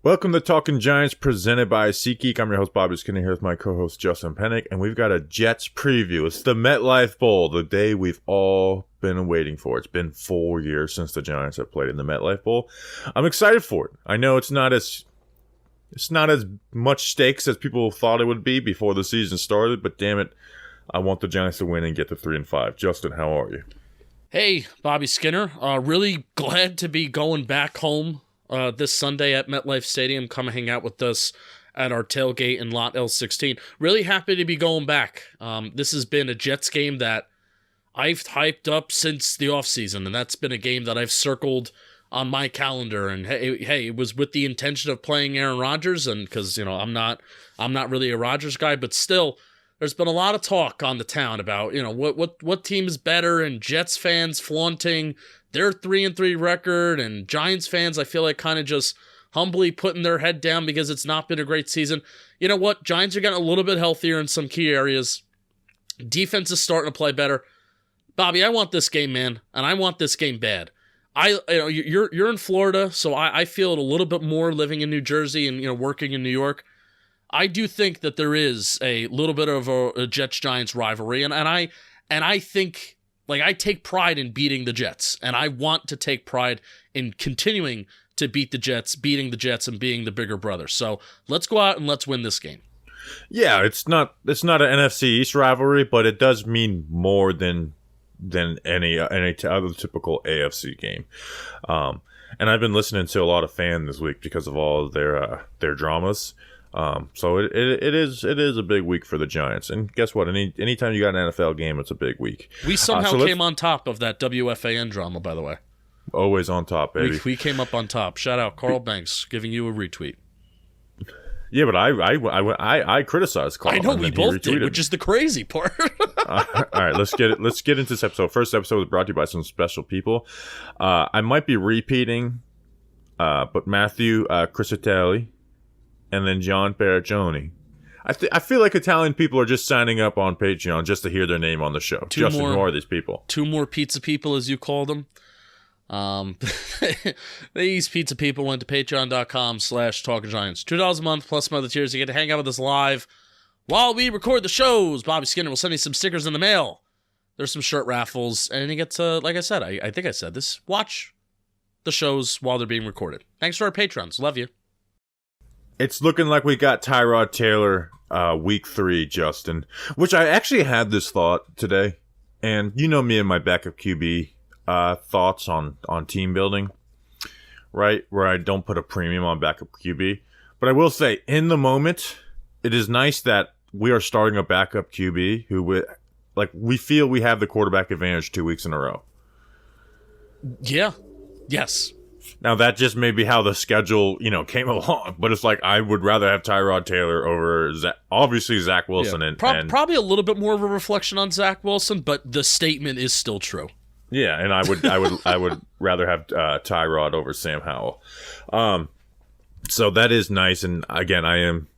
Welcome to Talking Giants, presented by SeatGeek. I'm your host, Bobby Skinner, here with my co-host, Justin Penik, and we've got a Jets preview. It's the MetLife Bowl, the day we've all been waiting for. It's been 4 years since the Giants have played in the MetLife Bowl. I'm excited for it. I know it's not as much stakes as people thought it would be before the season started, but damn it, I want the Giants to win and get to 3-5. Justin, how are you? Hey, Bobby Skinner. Really glad to be going back home this Sunday at MetLife Stadium. Come hang out with us at our tailgate in Lot L16. Really happy to be going back. This has been a Jets game that I've hyped up since the offseason, and that's been a game that I've circled on my calendar. And hey, it was with the intention of playing Aaron Rodgers, and because I'm not really a Rodgers guy, but still, there's been a lot of talk on the town about what team is better, and Jets fans flaunting their 3-3 record, and Giants fans, I feel like, kind of just humbly putting their head down because it's not been a great season. You know what? Giants are getting a little bit healthier in some key areas. Defense is starting to play better. Bobby, I want this game, man, and I want this game bad. You're in Florida, so I feel it a little bit more living in New Jersey and working in New York. I do think that there is a little bit of a Jets-Giants rivalry, and I think, like, I take pride in beating the Jets, and I want to take pride in continuing to beat the Jets, beating the Jets, and being the bigger brother. So let's go out and let's win this game. Yeah, it's not an NFC East rivalry, but it does mean more than any other typical AFC game. And I've been listening to a lot of fans this week because of all of their dramas. So it is a big week for the Giants, and guess what? Anytime you got an NFL game, it's a big week. We somehow came on top of that WFAN drama, by the way. Always on top, baby. We came up on top. Shout out Carl Banks giving you a retweet. Yeah, but I criticized Carl. I know we both did, which is the crazy part. All right, let's get into this episode. First episode was brought to you by some special people. I might be repeating, but Matthew Crisatelli. And then John Perriccioni. I feel like Italian people are just signing up on Patreon just to hear their name on the show. Justin, who are these people? Two more pizza people, as you call them. These pizza people went to patreon.com/talkinggiants. $2 a month plus some other tiers. You get to hang out with us live while we record the shows. Bobby Skinner will send you some stickers in the mail. There's some shirt raffles. And you get to, like I said, I think I said this, watch the shows while they're being recorded. Thanks to our patrons. Love you. It's looking like we got Tyrod Taylor week 3, Justin, which I actually had this thought today. And you know me and my backup QB thoughts on team building, right? Where I don't put a premium on backup QB. But I will say, in the moment, it is nice that we are starting a backup QB who we feel we have the quarterback advantage 2 weeks in a row. Yeah. Yes. Now, that just may be how the schedule, came along. But it's like, I would rather have Tyrod Taylor over, obviously, Zach Wilson. Yeah. And probably a little bit more of a reflection on Zach Wilson, but the statement is still true. Yeah, and I would rather have Tyrod over Sam Howell. So that is nice. And again, I am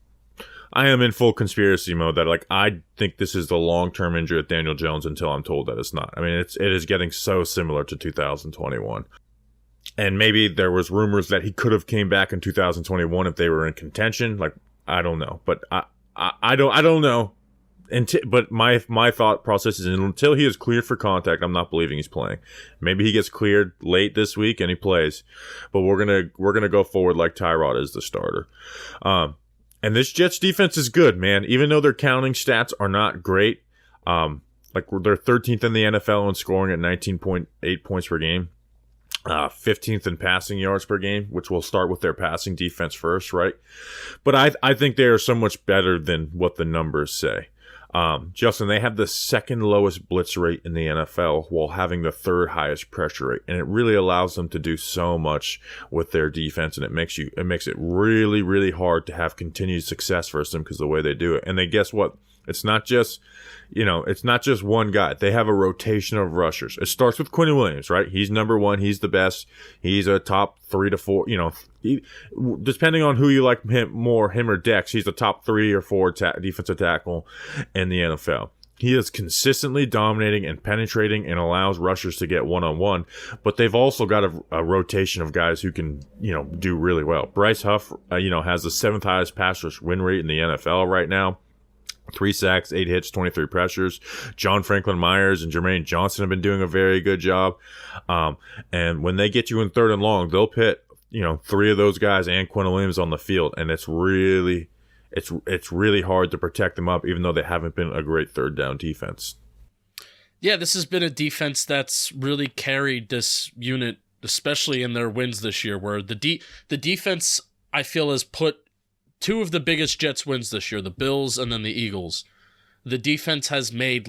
in full conspiracy mode that, like, I think this is the long-term injury with Daniel Jones until I'm told that it's not. I mean, it is getting so similar to 2021. And maybe there was rumors that he could have came back in 2021 if they were in contention. Like, I don't know, but I don't know. But my thought process is, until he is cleared for contact, I'm not believing he's playing. Maybe he gets cleared late this week and he plays, but we're gonna go forward like Tyrod is the starter. And this Jets defense is good, man. Even though their counting stats are not great, like they're 13th in the NFL in scoring at 19.8 points per game. 15th in passing yards per game, which will start with their passing defense first, right? But I think they are so much better than what the numbers say. Justin, they have the second lowest blitz rate in the NFL while having the third highest pressure rate, and it really allows them to do so much with their defense, and it makes it really, really hard to have continued success versus them because of the way they do it. And they, guess what? It's not just one guy. They have a rotation of rushers. It starts with Quinn Williams, right? He's number one. He's the best. He's a top 3 to 4. Depending on who you like him or Dex, he's the top 3 or 4 defensive tackle in the NFL. He is consistently dominating and penetrating and allows rushers to get one-on-one, but they've also got a rotation of guys who can, do really well. Bryce Huff, has the 7th highest pass rush win rate in the NFL right now. 3 sacks, 8 hits, 23 pressures. John Franklin Myers and Jermaine Johnson have been doing a very good job. And when they get you in 3rd and long, they'll pit, 3 of those guys and Quinn Williams on the field, and it's really hard to protect them up, even though they haven't been a great 3rd down defense. Yeah, this has been a defense that's really carried this unit, especially in their wins this year, where the defense, I feel, has put 2 of the biggest Jets wins this year, the Bills and then the Eagles. The defense has made,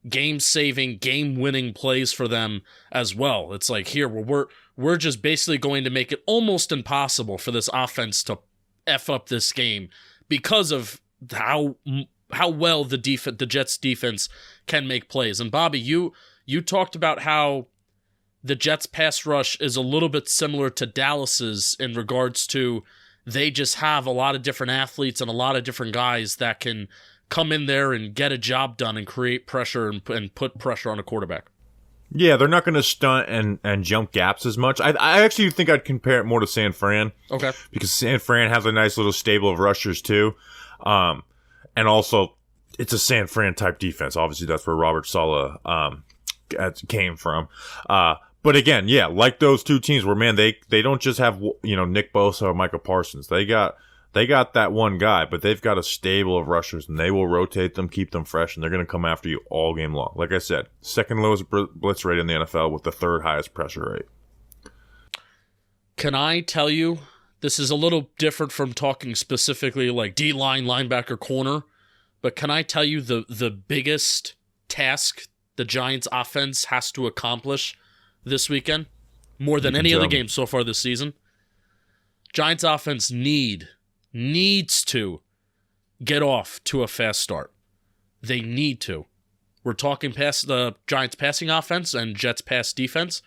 game-saving, game-winning plays for them as well. It's like, here, we're just basically going to make it almost impossible for this offense to F up this game because of how well the Jets defense can make plays. And Bobby, you talked about how the Jets pass rush is a little bit similar to Dallas's in regards to they just have a lot of different athletes and a lot of different guys that can come in there and get a job done and create pressure and put pressure on a quarterback. Yeah, they're not going to stunt and jump gaps as much. I actually think I'd compare it more to San Fran. Okay. Because San Fran has a nice little stable of rushers too. And also, it's a San Fran type defense. Obviously, that's where Robert Saleh came from. But again, yeah, like those 2 teams where, man, they don't just have, Nick Bosa or Micah Parsons. They got that one guy, but they've got a stable of rushers, and they will rotate them, keep them fresh, and they're going to come after you all game long. Like I said, 2nd lowest blitz rate in the NFL with the 3rd highest pressure rate. Can I tell you, this is a little different from talking specifically like D-line, linebacker, corner, but can I tell you the biggest task the Giants offense has to accomplish this weekend, more than any other game so far this season? Giants offense needs to get off to a fast start. They need to. We're talking past the Giants passing offense and Jets pass defense.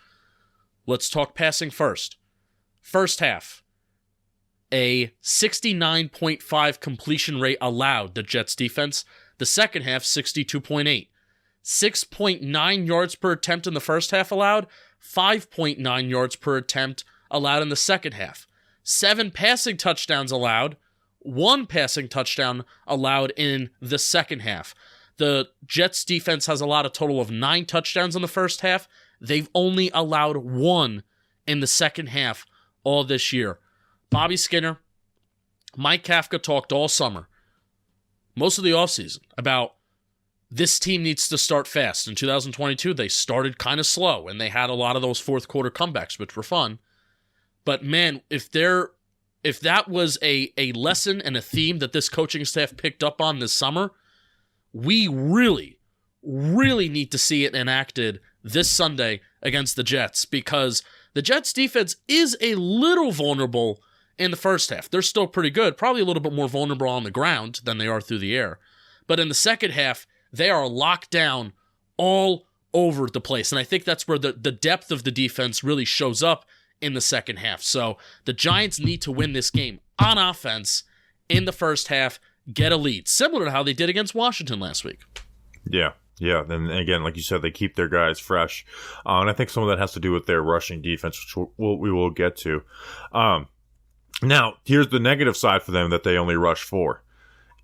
Let's talk passing first. First half, a 69.5 completion rate allowed the Jets defense. The second half, 62.8. 6.9 yards per attempt in the first half allowed, 5.9 yards per attempt allowed in the second half. 7 passing touchdowns allowed, 1 passing touchdown allowed in the second half. The Jets defense has allowed a total of 9 touchdowns in the first half. They've only allowed 1 in the second half all this year. Bobby Skinner, Mike Kafka talked all summer, most of the offseason, about this team needs to start fast. In 2022, they started kind of slow, and they had a lot of those fourth quarter comebacks, which were fun. But man, if that was a lesson and a theme that this coaching staff picked up on this summer, we really, really need to see it enacted this Sunday against the Jets, because the Jets defense is a little vulnerable in the first half. They're still pretty good, probably a little bit more vulnerable on the ground than they are through the air. But in the second half, they are locked down all over the place. And I think that's where the depth of the defense really shows up in the second half. So the Giants need to win this game on offense in the first half, get a lead, similar to how they did against Washington last week. Yeah. And again, like you said, they keep their guys fresh. And I think some of that has to do with their rushing defense, which we will get to. Now, here's the negative side for them that they only rush 4.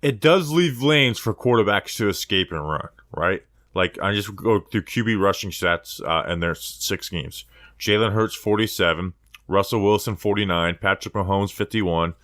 It does leave lanes for quarterbacks to escape and run, right? Like, I just go through QB rushing stats in their 6 games. Jalen Hurts, 47. Russell Wilson, 49. Patrick Mahomes, 51.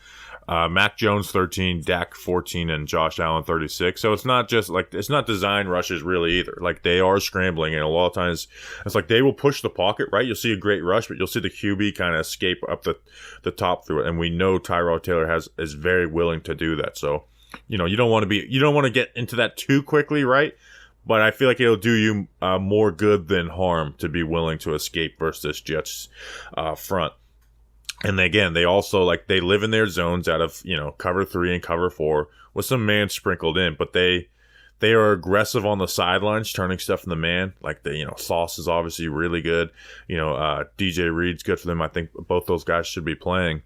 Mac Jones, 13. Dak, 14. And Josh Allen, 36. So it's not just like, it's not design rushes really either. Like, they are scrambling, and a lot of times it's like they will push the pocket, right? You'll see a great rush, but you'll see the QB kind of escape up the top through it. And we know Tyrod Taylor is very willing to do that. So, you don't want to get into that too quickly, right? But I feel like it'll do you more good than harm to be willing to escape versus this Jets front. And again, they also they live in their zones out of cover 3 and cover 4 with some man sprinkled in, but they are aggressive on the sidelines, turning stuff in the man. Like Sauce is obviously really good. DJ Reed's good for them. I think both those guys should be playing.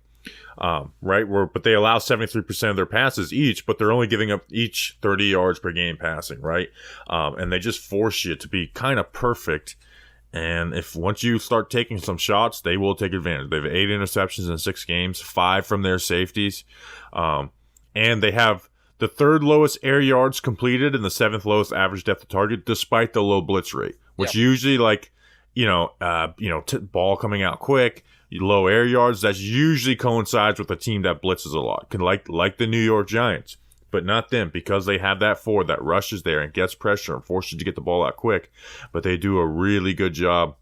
right? But they allow 73% of their passes each, but they're only giving up each 30 yards per game passing, right? And they just force you to be kind of perfect. And if once you start taking some shots, they will take advantage. They have 8 interceptions in 6 games, 5 from their safeties. And they have the 3rd lowest air yards completed and the 7th lowest average depth of target, despite the low blitz rate, which usually ball coming out quick, low air yards, that usually coincides with a team that blitzes a lot, like the New York Giants. But not them, because they have that forward that rushes there and gets pressure and forces you to get the ball out quick. But they do a really good job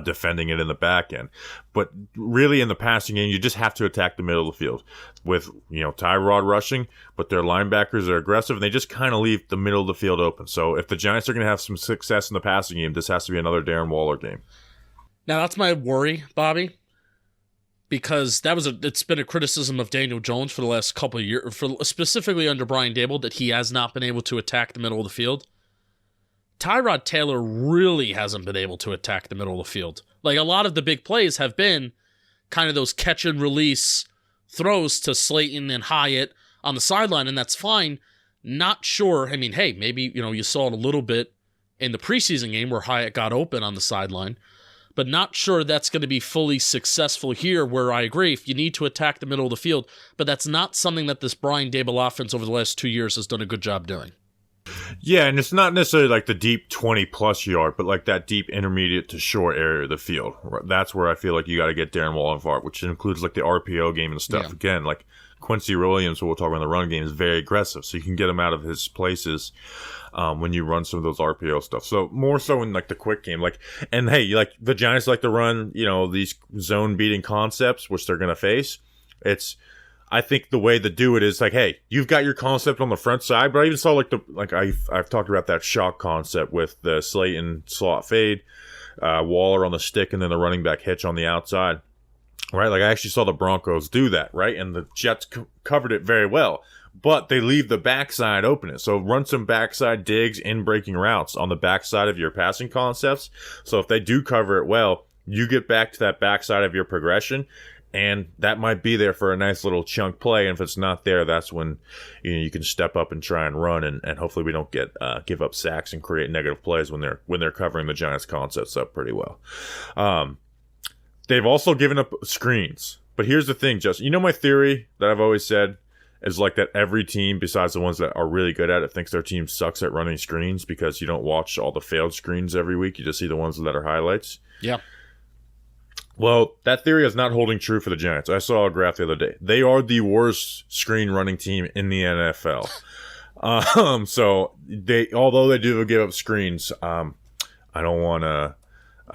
defending it in the back end. But really in the passing game, you just have to attack the middle of the field with, Tyrod rushing, but their linebackers are aggressive and they just kind of leave the middle of the field open. So if the Giants are going to have some success in the passing game, this has to be another Darren Waller game. Now that's my worry, Bobby, because it's been a criticism of Daniel Jones for the last couple of years, specifically under Brian Daboll, that he has not been able to attack the middle of the field. Tyrod Taylor really hasn't been able to attack the middle of the field. Like, a lot of the big plays have been kind of those catch and release throws to Slayton and Hyatt on the sideline, and that's fine. Not sure. I mean, hey, maybe, you saw it a little bit in the preseason game where Hyatt got open on the sideline, but not sure that's going to be fully successful here, where I agree, if you need to attack the middle of the field, but that's not something that this Brian Daboll offense over the last 2 years has done a good job doing. Yeah, and it's not necessarily like the deep 20-plus yard, but like that deep intermediate to short area of the field. That's where I feel like you got to get Darren Waller involved, which includes like the RPO game and stuff. Yeah. Again, like Quincy Williams, who we'll talk about in the run game, is very aggressive, so you can get him out of his places when you run some of those RPO stuff. So more so in like the quick game, and hey, like the Giants like to run, these zone beating concepts, which they're going to face. I think the way to do it is like, hey, you've got your concept on the front side, but I even saw I've talked about that shock concept with the Slayton slot fade, Waller on the stick, and then the running back hitch on the outside, right? Like, I actually saw the Broncos do that, right? And the Jets covered it very well, but they leave the backside open. So run some backside digs in breaking routes on the backside of your passing concepts. So if they do cover it well, you get back to that backside of your progression, and that might be there for a nice little chunk play. And if it's not there, that's when you can step up and try and run, and hopefully we don't give up sacks and create negative plays when they're covering the Giants' concepts up pretty well. They've also given up screens. But here's the thing, Justin. My theory that I've always said is like that every team, besides the ones that are really good at it, thinks their team sucks at running screens, because you don't watch all the failed screens every week. You just see the ones that are highlights. Yeah. Well, that theory is not holding true for the Giants. I saw a graph the other day. They are the worst screen running team in the NFL. So although they do give up screens, I don't want to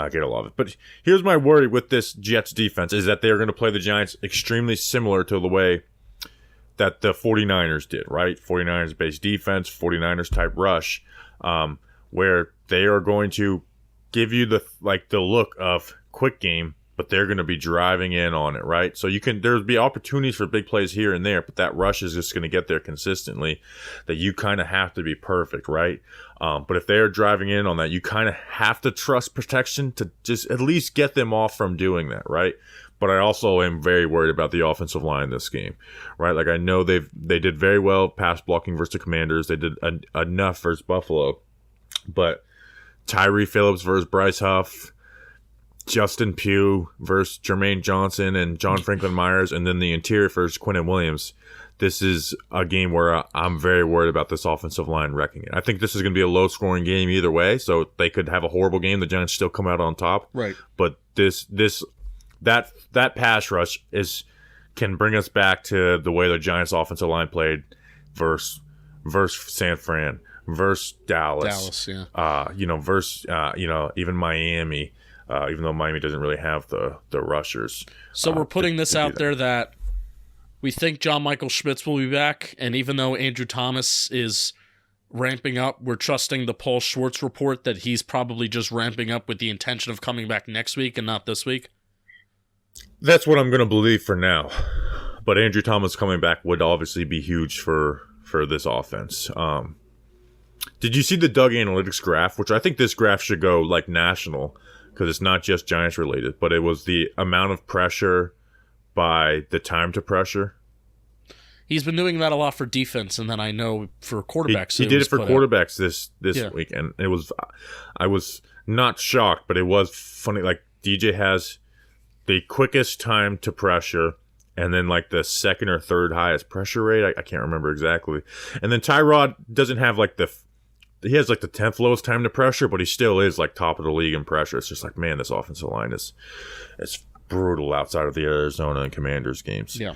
get a lot of it. But here's my worry with this Jets defense, is that they're going to play the Giants extremely similar to the way that the 49ers did, right? 49ers based defense, 49ers type rush, where they are going to give you the look of quick game, but they're going to be driving in on it, right? So there'll be opportunities for big plays here and there, but that rush is just going to get there consistently, that you kind of have to be perfect, right? But if they're driving in on that, you kind of have to trust protection to just at least get them off from doing that, right? But I also am very worried about the offensive line this game, right? Like, I know they did very well pass blocking versus the Commanders. They did enough versus Buffalo, but Tyree Phillips versus Bryce Huff, Justin Pugh versus Jermaine Johnson and John Franklin Myers, and then the interior versus Quinnen Williams. This is a game where I'm very worried about this offensive line wrecking it. I think this is going to be a low-scoring game either way, so they could have a horrible game. The Giants still come out on top. Right. But that pass rush can bring us back to the way the Giants' offensive line played versus San Fran, versus Dallas, yeah. Versus even Miami. Even though Miami doesn't really have the rushers. So we're putting this out there that we think John Michael Schmitz will be back, and even though Andrew Thomas is ramping up, we're trusting the Paul Schwartz report that he's probably just ramping up with the intention of coming back next week and not this week. That's what I'm going to believe for now. But Andrew Thomas coming back would obviously be huge for this offense. Did you see the Doug Analytics graph? Which I think this graph should go national, because it's not just Giants related, but it was the amount of pressure by the time to pressure. He's been doing that a lot for defense, and then I know for quarterbacks. He did it for quarterbacks this week, and I was not shocked, but it was funny. Like, DJ has the quickest time to pressure, and then like the second or third highest pressure rate. I can't remember exactly. And then Tyrod doesn't have like he has like the 10th lowest time to pressure, but he still is like top of the league in pressure. It's just like, man, this offensive line it's brutal outside of the Arizona and Commanders games. Yeah.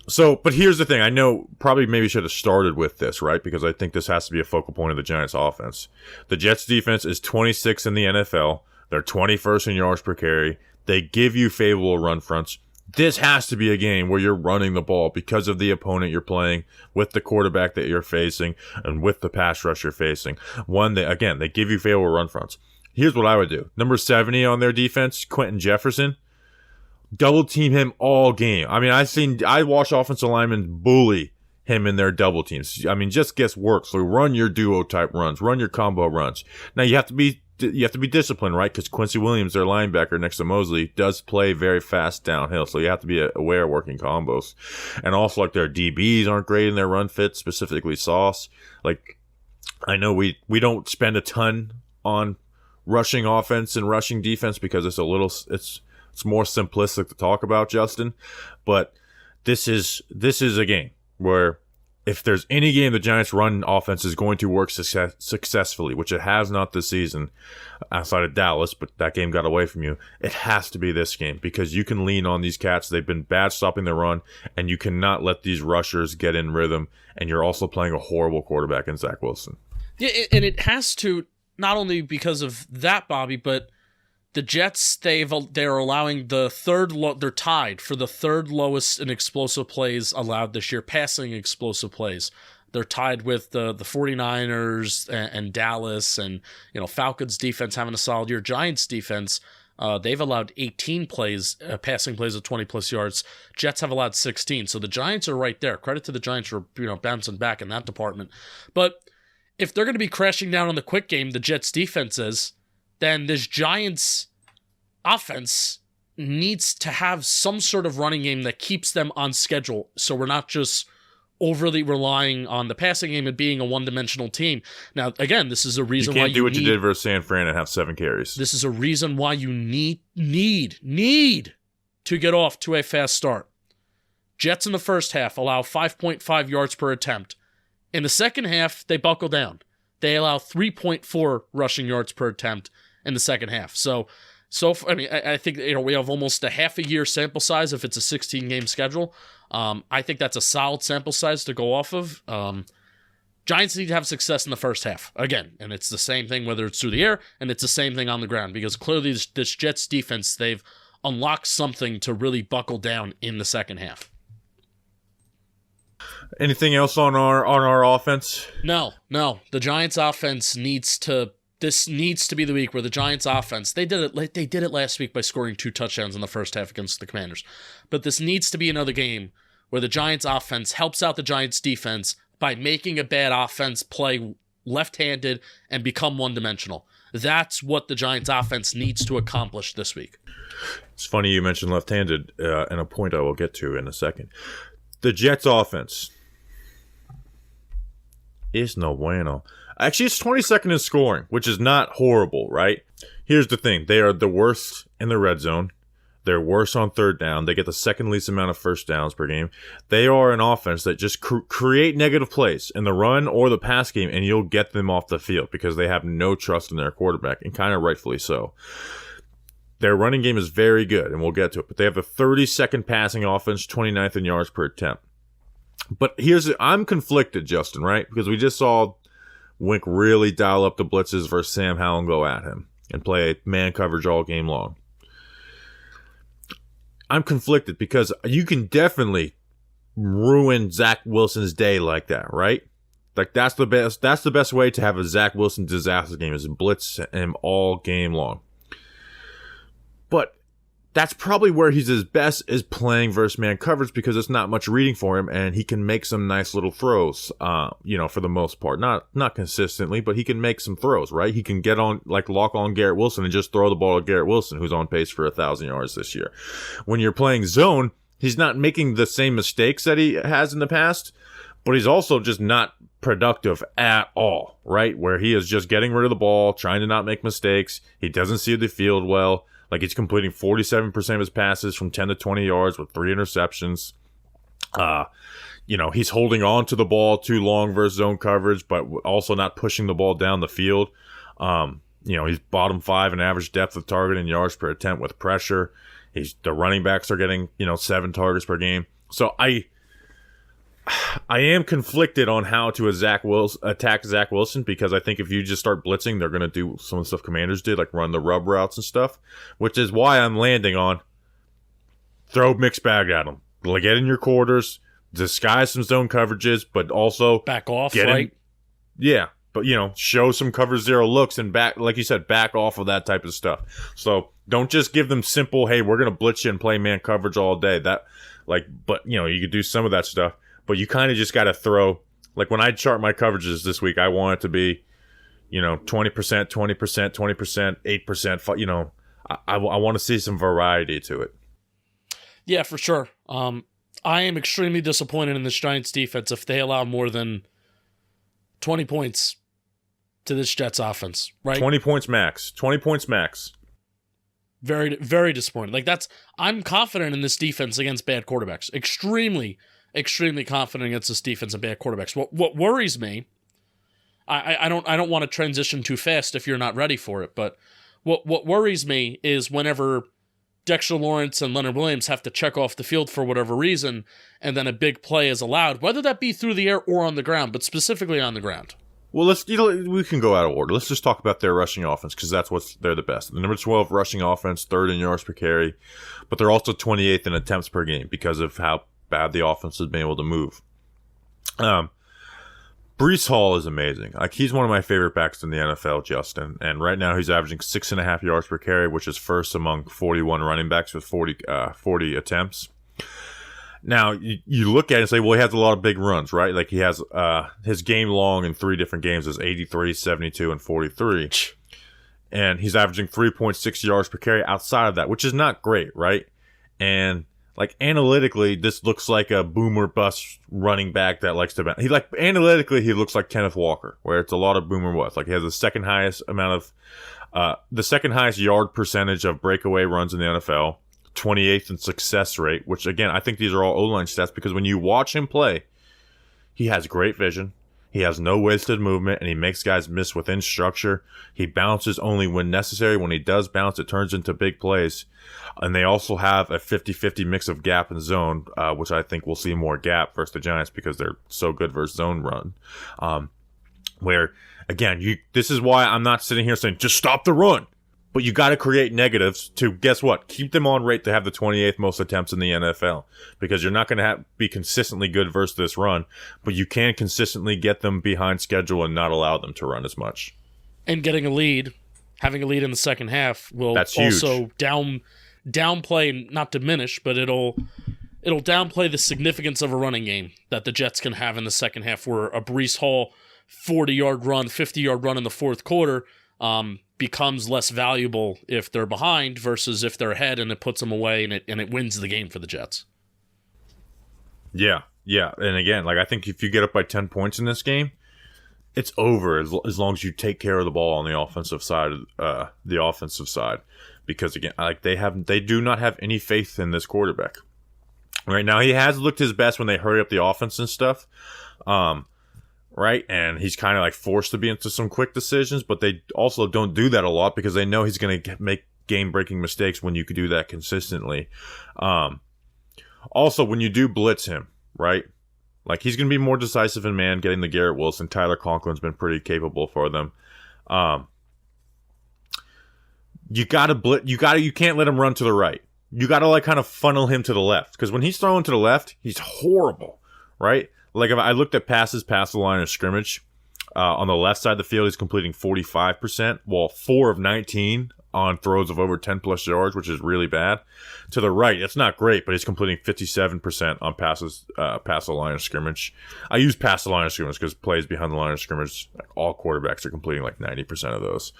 So, but here's the thing. I know probably maybe should have started with this, right? Because I think this has to be a focal point of the Giants offense. The Jets defense is 26th in the NFL. They're 21st in yards per carry. They give you favorable run fronts. This has to be a game where you're running the ball because of the opponent you're playing, with the quarterback that you're facing, and with the pass rush you're facing. They give you favorable run fronts. Here's what I would do. Number 70 on their defense, Quentin Jefferson. Double team him all game. I mean, I watch offensive linemen bully him in their double teams. I mean, just gets work. So run your duo type runs, run your combo runs. Now you have to be disciplined, right? Because Quincy Williams, their linebacker next to Mosley, does play very fast downhill. So you have to be aware of working combos. And also, like, their DBs aren't great in their run fits, specifically Sauce. Like, I know we don't spend a ton on rushing offense and rushing defense because it's more simplistic to talk about, Justin. But this is a game where if there's any game the Giants' run offense is going to work successfully, which it has not this season outside of Dallas, but that game got away from you, it has to be this game because you can lean on these cats. They've been bad stopping the run, and you cannot let these rushers get in rhythm, and you're also playing a horrible quarterback in Zach Wilson. Yeah, and it has to, not only because of that, Bobby, but the Jets, they're allowing they're tied for the third lowest in explosive plays allowed this year, passing explosive plays. They're tied with the 49ers and Dallas, and Falcons defense having a solid year. Giants defense, they've allowed 18 plays, passing plays of 20 plus yards. Jets have allowed 16. So the Giants are right there. Credit to the Giants for bouncing back in that department. But if they're going to be crashing down on the quick game, the Jets defense is, then this Giants offense needs to have some sort of running game that keeps them on schedule. So we're not just overly relying on the passing game and being a one-dimensional team. Now, again, this is a reason why you do what you did versus San Fran and have 7 carries. This is a reason why you need to get off to a fast start. Jets in the first half allow 5.5 yards per attempt. In the second half, they buckle down. They allow 3.4 rushing yards per attempt in the second half. I think we have almost a half a year sample size if it's a 16-game schedule. I think that's a solid sample size to go off of. Giants need to have success in the first half again, and it's the same thing whether it's through the air and it's the same thing on the ground because clearly this Jets defense, they've unlocked something to really buckle down in the second half. Anything else on our offense? No. The Giants offense needs to be the week where the Giants offense, they did it last week by scoring 2 touchdowns in the first half against the Commanders. But this needs to be another game where the Giants offense helps out the Giants defense by making a bad offense play left-handed and become one-dimensional. That's what the Giants offense needs to accomplish this week. It's funny you mentioned left-handed, and a point I will get to in a second. The Jets offense is no bueno. Actually, it's 22nd in scoring, which is not horrible, right? Here's the thing. They are the worst in the red zone. They're worse on third down. They get the second least amount of first downs per game. They are an offense that just create negative plays in the run or the pass game, and you'll get them off the field because they have no trust in their quarterback, and kind of rightfully so. Their running game is very good, and we'll get to it. But they have the 32nd passing offense, 29th in yards per attempt. But I'm conflicted, Justin, right? Because we just saw Wink really dial up the blitzes versus Sam Howell and go at him and play man coverage all game long. I'm conflicted because you can definitely ruin Zach Wilson's day like that, right? Like that's the best way to have a Zach Wilson disaster game is blitz him all game long. But that's probably where he's his best is playing versus man coverage because it's not much reading for him and he can make some nice little throws, for the most part. Not consistently, but he can make some throws, right? He can get on, lock on Garrett Wilson and just throw the ball to Garrett Wilson, who's on pace for 1,000 yards this year. When you're playing zone, he's not making the same mistakes that he has in the past, but he's also just not productive at all, right? Where he is just getting rid of the ball, trying to not make mistakes. He doesn't see the field well. Like, he's completing 47% of his passes from 10 to 20 yards with 3 interceptions. He's holding on to the ball too long versus zone coverage, but also not pushing the ball down the field. He's bottom 5 in average depth of target and yards per attempt with pressure. The running backs are getting, 7 targets per game. So I am conflicted on how to attack Zach Wilson, because I think if you just start blitzing, they're going to do some of the stuff Commanders did, like run the rub routes and stuff, which is why I'm landing on throw mixed bag at them. Like, get in your quarters, disguise some zone coverages, but also back off, right? Yeah, but, show some cover 0 looks and back, like you said, back off of that type of stuff. So don't just give them simple, hey, we're going to blitz you and play man coverage all day. You could do some of that stuff. But you kind of just got to throw, like when I chart my coverages this week, I want it to be, 20%, 20%, 20%, 8%. I want to see some variety to it. Yeah, for sure. I am extremely disappointed in this Giants defense if they allow more than 20 points to this Jets offense, right? 20 points max. 20 points max. Very, very disappointed. I'm confident in this defense against bad quarterbacks. Extremely confident against this defense and bad quarterbacks. What worries me, I don't want to transition too fast if you're not ready for it, but what worries me is whenever Dexter Lawrence and Leonard Williams have to check off the field for whatever reason, and then a big play is allowed, whether that be through the air or on the ground, but specifically on the ground. Well, we can go out of order. Let's just talk about their rushing offense, because they're the best. The number 12 rushing offense, 3rd in yards per carry, but they're also 28th in attempts per game because of how bad the offense has been able to move. Breece Hall is amazing. Like, he's one of my favorite backs in the NFL, Justin. And right now he's averaging 6.5 yards per carry, which is first among 41 running backs with 40 attempts. Now, you look at it and say, well, he has a lot of big runs, right? Like, he has his game long in 3 different games is 83, 72, and 43. And he's averaging 3.6 yards per carry outside of that, which is not great, right? And like, analytically, this looks like a boomer bust running back that likes to bounce. Analytically, he looks like Kenneth Walker, where it's a lot of boomer bust. Like, he has the second highest yard percentage of breakaway runs in the NFL, 28th in success rate, which, again, I think these are all O-line stats, because when you watch him play, he has great vision. He has no wasted movement, and he makes guys miss within structure. He bounces only when necessary. When he does bounce, it turns into big plays. And they also have a 50-50 mix of gap and zone, which I think we'll see more gap versus the Giants because they're so good versus zone run. Where, again, this is why I'm not sitting here saying, just stop the run. But you got to create negatives to, guess what, keep them on rate to have the 28th most attempts in the NFL. Because you're not going to be consistently good versus this run, but you can consistently get them behind schedule and not allow them to run as much. And having a lead in the second half will also downplay, not diminish, but it'll downplay the significance of a running game that the Jets can have in the second half, where a Breece Hall 40-yard run, 50-yard run in the fourth quarter becomes less valuable if they're behind versus if they're ahead, and it puts them away and it wins the game for the Jets. Yeah. And again, like, I think if you get up by 10 points in this game, it's over as long as you take care of the ball on the offensive side. Because, again, like, they do not have any faith in this quarterback. Right now, he has looked his best when they hurry up the offense and stuff. Right, and he's kind of like forced to be into some quick decisions, but they also don't do that a lot because they know he's going to make game-breaking mistakes when you could do that consistently. Also, when you do blitz him, right, like, he's going to be more decisive in man, getting the Garrett Wilson. Tyler Conklin's been pretty capable for them. You can't let him run to the right. You got to, like, kind of funnel him to the left, because when he's throwing to the left, he's horrible, right? Like, if I looked at passes past the line of scrimmage, on the left side of the field, he's completing 45%, while 4 of 19 on throws of over 10-plus yards, which is really bad. To the right, it's not great, but he's completing 57% on passes past the line of scrimmage. I use past the line of scrimmage because plays behind the line of scrimmage, all quarterbacks are completing like 90% of those.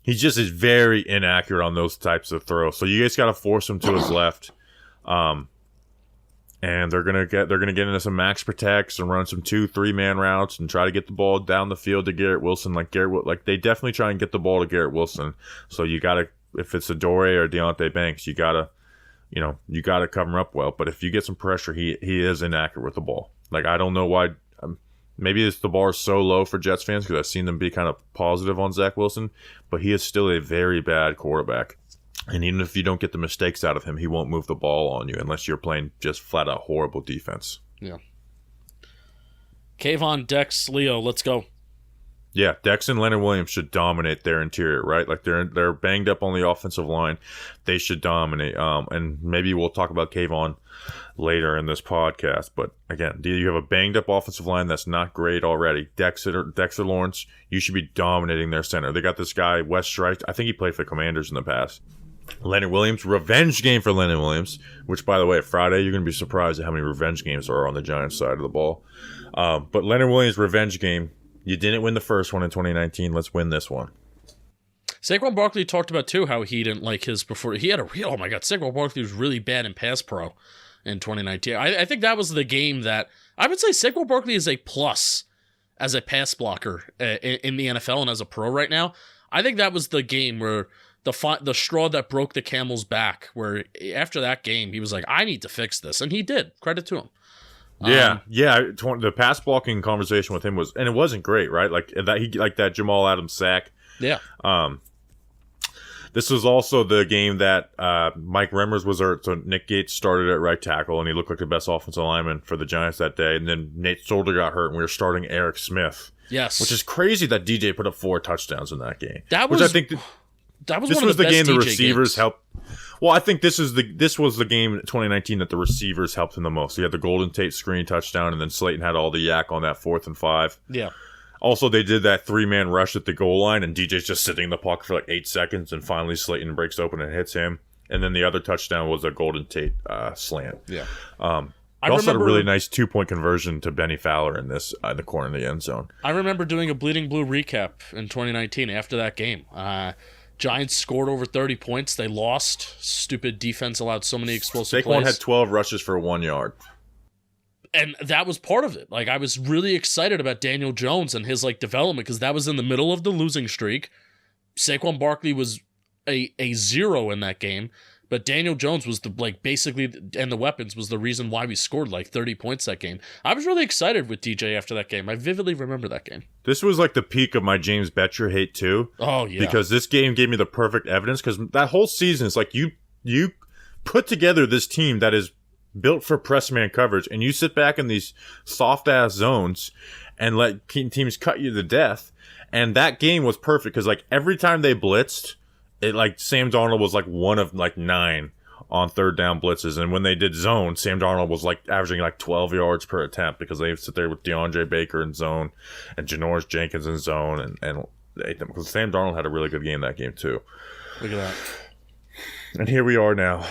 He just is very inaccurate on those types of throws. So you guys got to force him to his left. And they're gonna get into some max protects and run some 2-3 man routes and try to get the ball down the field to Garrett Wilson. Like they definitely try and get the ball to Garrett Wilson. So you gotta, if it's Adoree' or Deonte Banks, you gotta cover him up well. But if you get some pressure, he is inaccurate with the ball. Like, I don't know why. Maybe it's the bar is so low for Jets fans because I've seen them be kind of positive on Zach Wilson, but he is still a very bad quarterback. And even if you don't get the mistakes out of him, he won't move the ball on you unless you're playing just flat out horrible defense. Yeah. Kayvon, Dex, Leo, let's go. Yeah, Dex and Leonard Williams should dominate their interior, right? Like they're banged up on the offensive line. They should dominate. And maybe we'll talk about Kayvon later in this podcast. But again, you have a banged up offensive line that's not great already. Dexter Lawrence, you should be dominating their center. They got this guy, Wes Streich. I think he played for the Commanders in the past. Leonard Williams, revenge game for Leonard Williams, which, by the way, Friday, you're going to be surprised at how many revenge games there are on the Giants side of the ball. But Leonard Williams' revenge game, you didn't win the first one in 2019. Let's win this one. Saquon Barkley talked about, too, how he didn't like his before. He had oh my God, Saquon Barkley was really bad in pass pro in 2019. I think that was the game that, I would say Saquon Barkley is a plus as a pass blocker in the NFL and as a pro right now. I think that was the game where the straw that broke the camel's back, where after that game, he was like, I need to fix this. And he did. Credit to him. Yeah. The pass blocking conversation with him was, and it wasn't great, right? Like that Jamal Adams sack. Yeah. This was also the game that Mike Remmers was hurt, so Nick Gates started at right tackle, and he looked like the best offensive lineman for the Giants that day. And then Nate Solder got hurt, and we were starting Eric Smith. Yes. Which is crazy that DJ put up 4 touchdowns in that game. That was this one of the best game the DJ receivers games. helped. Well, I think this was the game in 2019 that the receivers helped him the most. He had the Golden Tate screen touchdown, and then Slayton had all the yak on that 4th and 5. Yeah. Also, they did that 3-man rush at the goal line, and DJ's just sitting in the pocket for like 8 seconds, and finally Slayton breaks open and hits him. And then the other touchdown was a Golden Tate slant. Yeah. I also had a really nice 2-point conversion to Benny Fowler in this in the corner of the end zone. I remember doing a Bleeding Blue recap in 2019 after that game. Giants scored over 30 points. They lost. Stupid defense allowed so many explosive plays. Saquon had 12 rushes for 1 yard. And that was part of it. Like, I was really excited about Daniel Jones and his development because that was in the middle of the losing streak. Saquon Barkley was a 0 in that game, but Daniel Jones was basically, and the weapons was the reason why we scored 30 points that game. I was really excited with DJ after that game. I vividly remember that game. This was the peak of my James Betcher hate too. Oh yeah, because this game gave me the perfect evidence. Because that whole season is you put together this team that is built for press man coverage, and you sit back in these soft ass zones and let teams cut you to death. And that game was perfect because every time they blitzed, it Sam Darnold was one of 9 on 3rd down blitzes, and when they did zone, Sam Darnold was averaging 12 yards per attempt because they sit there with DeAndre Baker in zone and Janoris Jenkins in zone, and they ate them because Sam Darnold had a really good game that game too. Look at that. And here we are now.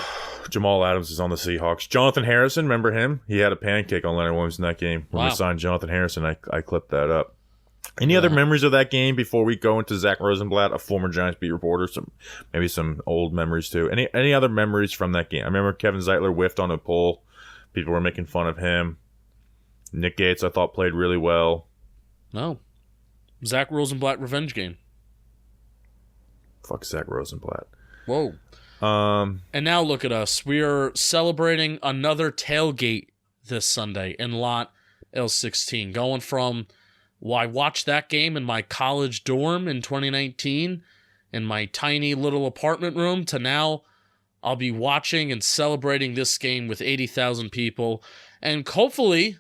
Jamal Adams is on the Seahawks. Jonathan Harrison, remember him? He had a pancake on Leonard Williams in that game. When we signed Jonathan Harrison, I clipped that up. Any other memories of that game before we go into Zack Rosenblatt, a former Giants beat reporter? Maybe some old memories too. Any other memories from that game? I remember Kevin Zeitler whiffed on a pole. People were making fun of him. Nick Gates, I thought, played really well. No. Zack Rosenblatt revenge game. Fuck Zack Rosenblatt. Whoa. And now look at us. We are celebrating another tailgate this Sunday in Lot L16. Going from, I watched that game in my college dorm in 2019 in my tiny little apartment room to now I'll be watching and celebrating this game with 80,000 people and hopefully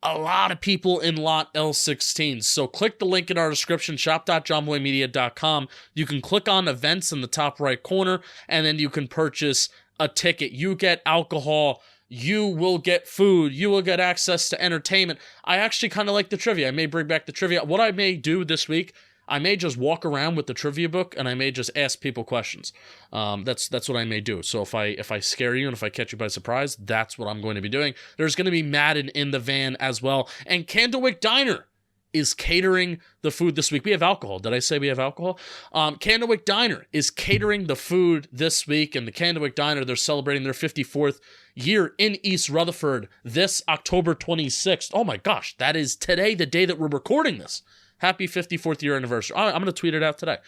a lot of people in Lot L16. So click the link in our description, shop.johnboymedia.com. You can click on events in the top right corner, and then you can purchase a ticket. You get alcohol. You will get food. You will get access to entertainment. I actually kind of like the trivia. I may bring back the trivia. What I may do this week, I may just walk around with the trivia book and I may just ask people questions. That's what I may do. So if I scare you and if I catch you by surprise, that's what I'm going to be doing. There's going to be Madden in the van as well. And Candlewick Diner is catering the food this week. We have alcohol. Did I say we have alcohol? Candlewick Diner is catering the food this week, and the Candlewick Diner, they're celebrating their 54th year in East Rutherford this October 26th. Oh my gosh, that is today, the day that we're recording this. Happy 54th year anniversary. I'm going to tweet it out today.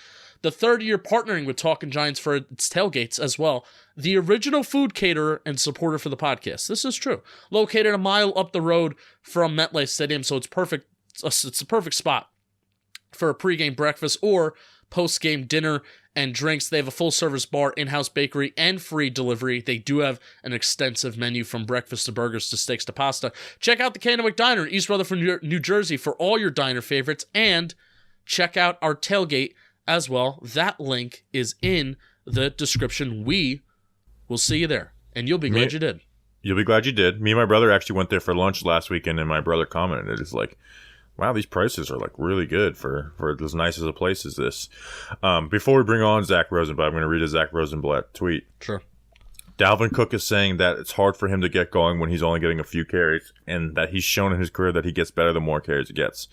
The third year partnering with Talkin' Giants for its tailgates as well. The original food caterer and supporter for the podcast. This is true. Located a mile up the road from MetLife Stadium, so it's perfect. It's a perfect spot for a pregame breakfast or post-game dinner and drinks. They have a full-service bar, in-house bakery, and free delivery. They do have an extensive menu from breakfast to burgers to steaks to pasta. Check out the Candlewick Diner in East Rutherford, New Jersey for all your diner favorites, and check out our tailgate as well. That link is in the description. We will see you there, and you'll be glad you did. You'll be glad you did. Me and my brother actually went there for lunch last weekend, and my brother commented, it's like, wow, these prices are like really good for as nice as a place as this. Before we bring on Zack Rosenblatt, I'm going to read a Zack Rosenblatt tweet. Sure. Dalvin Cook is saying that it's hard for him to get going when he's only getting a few carries, and that he's shown in his career that he gets better the more carries he gets.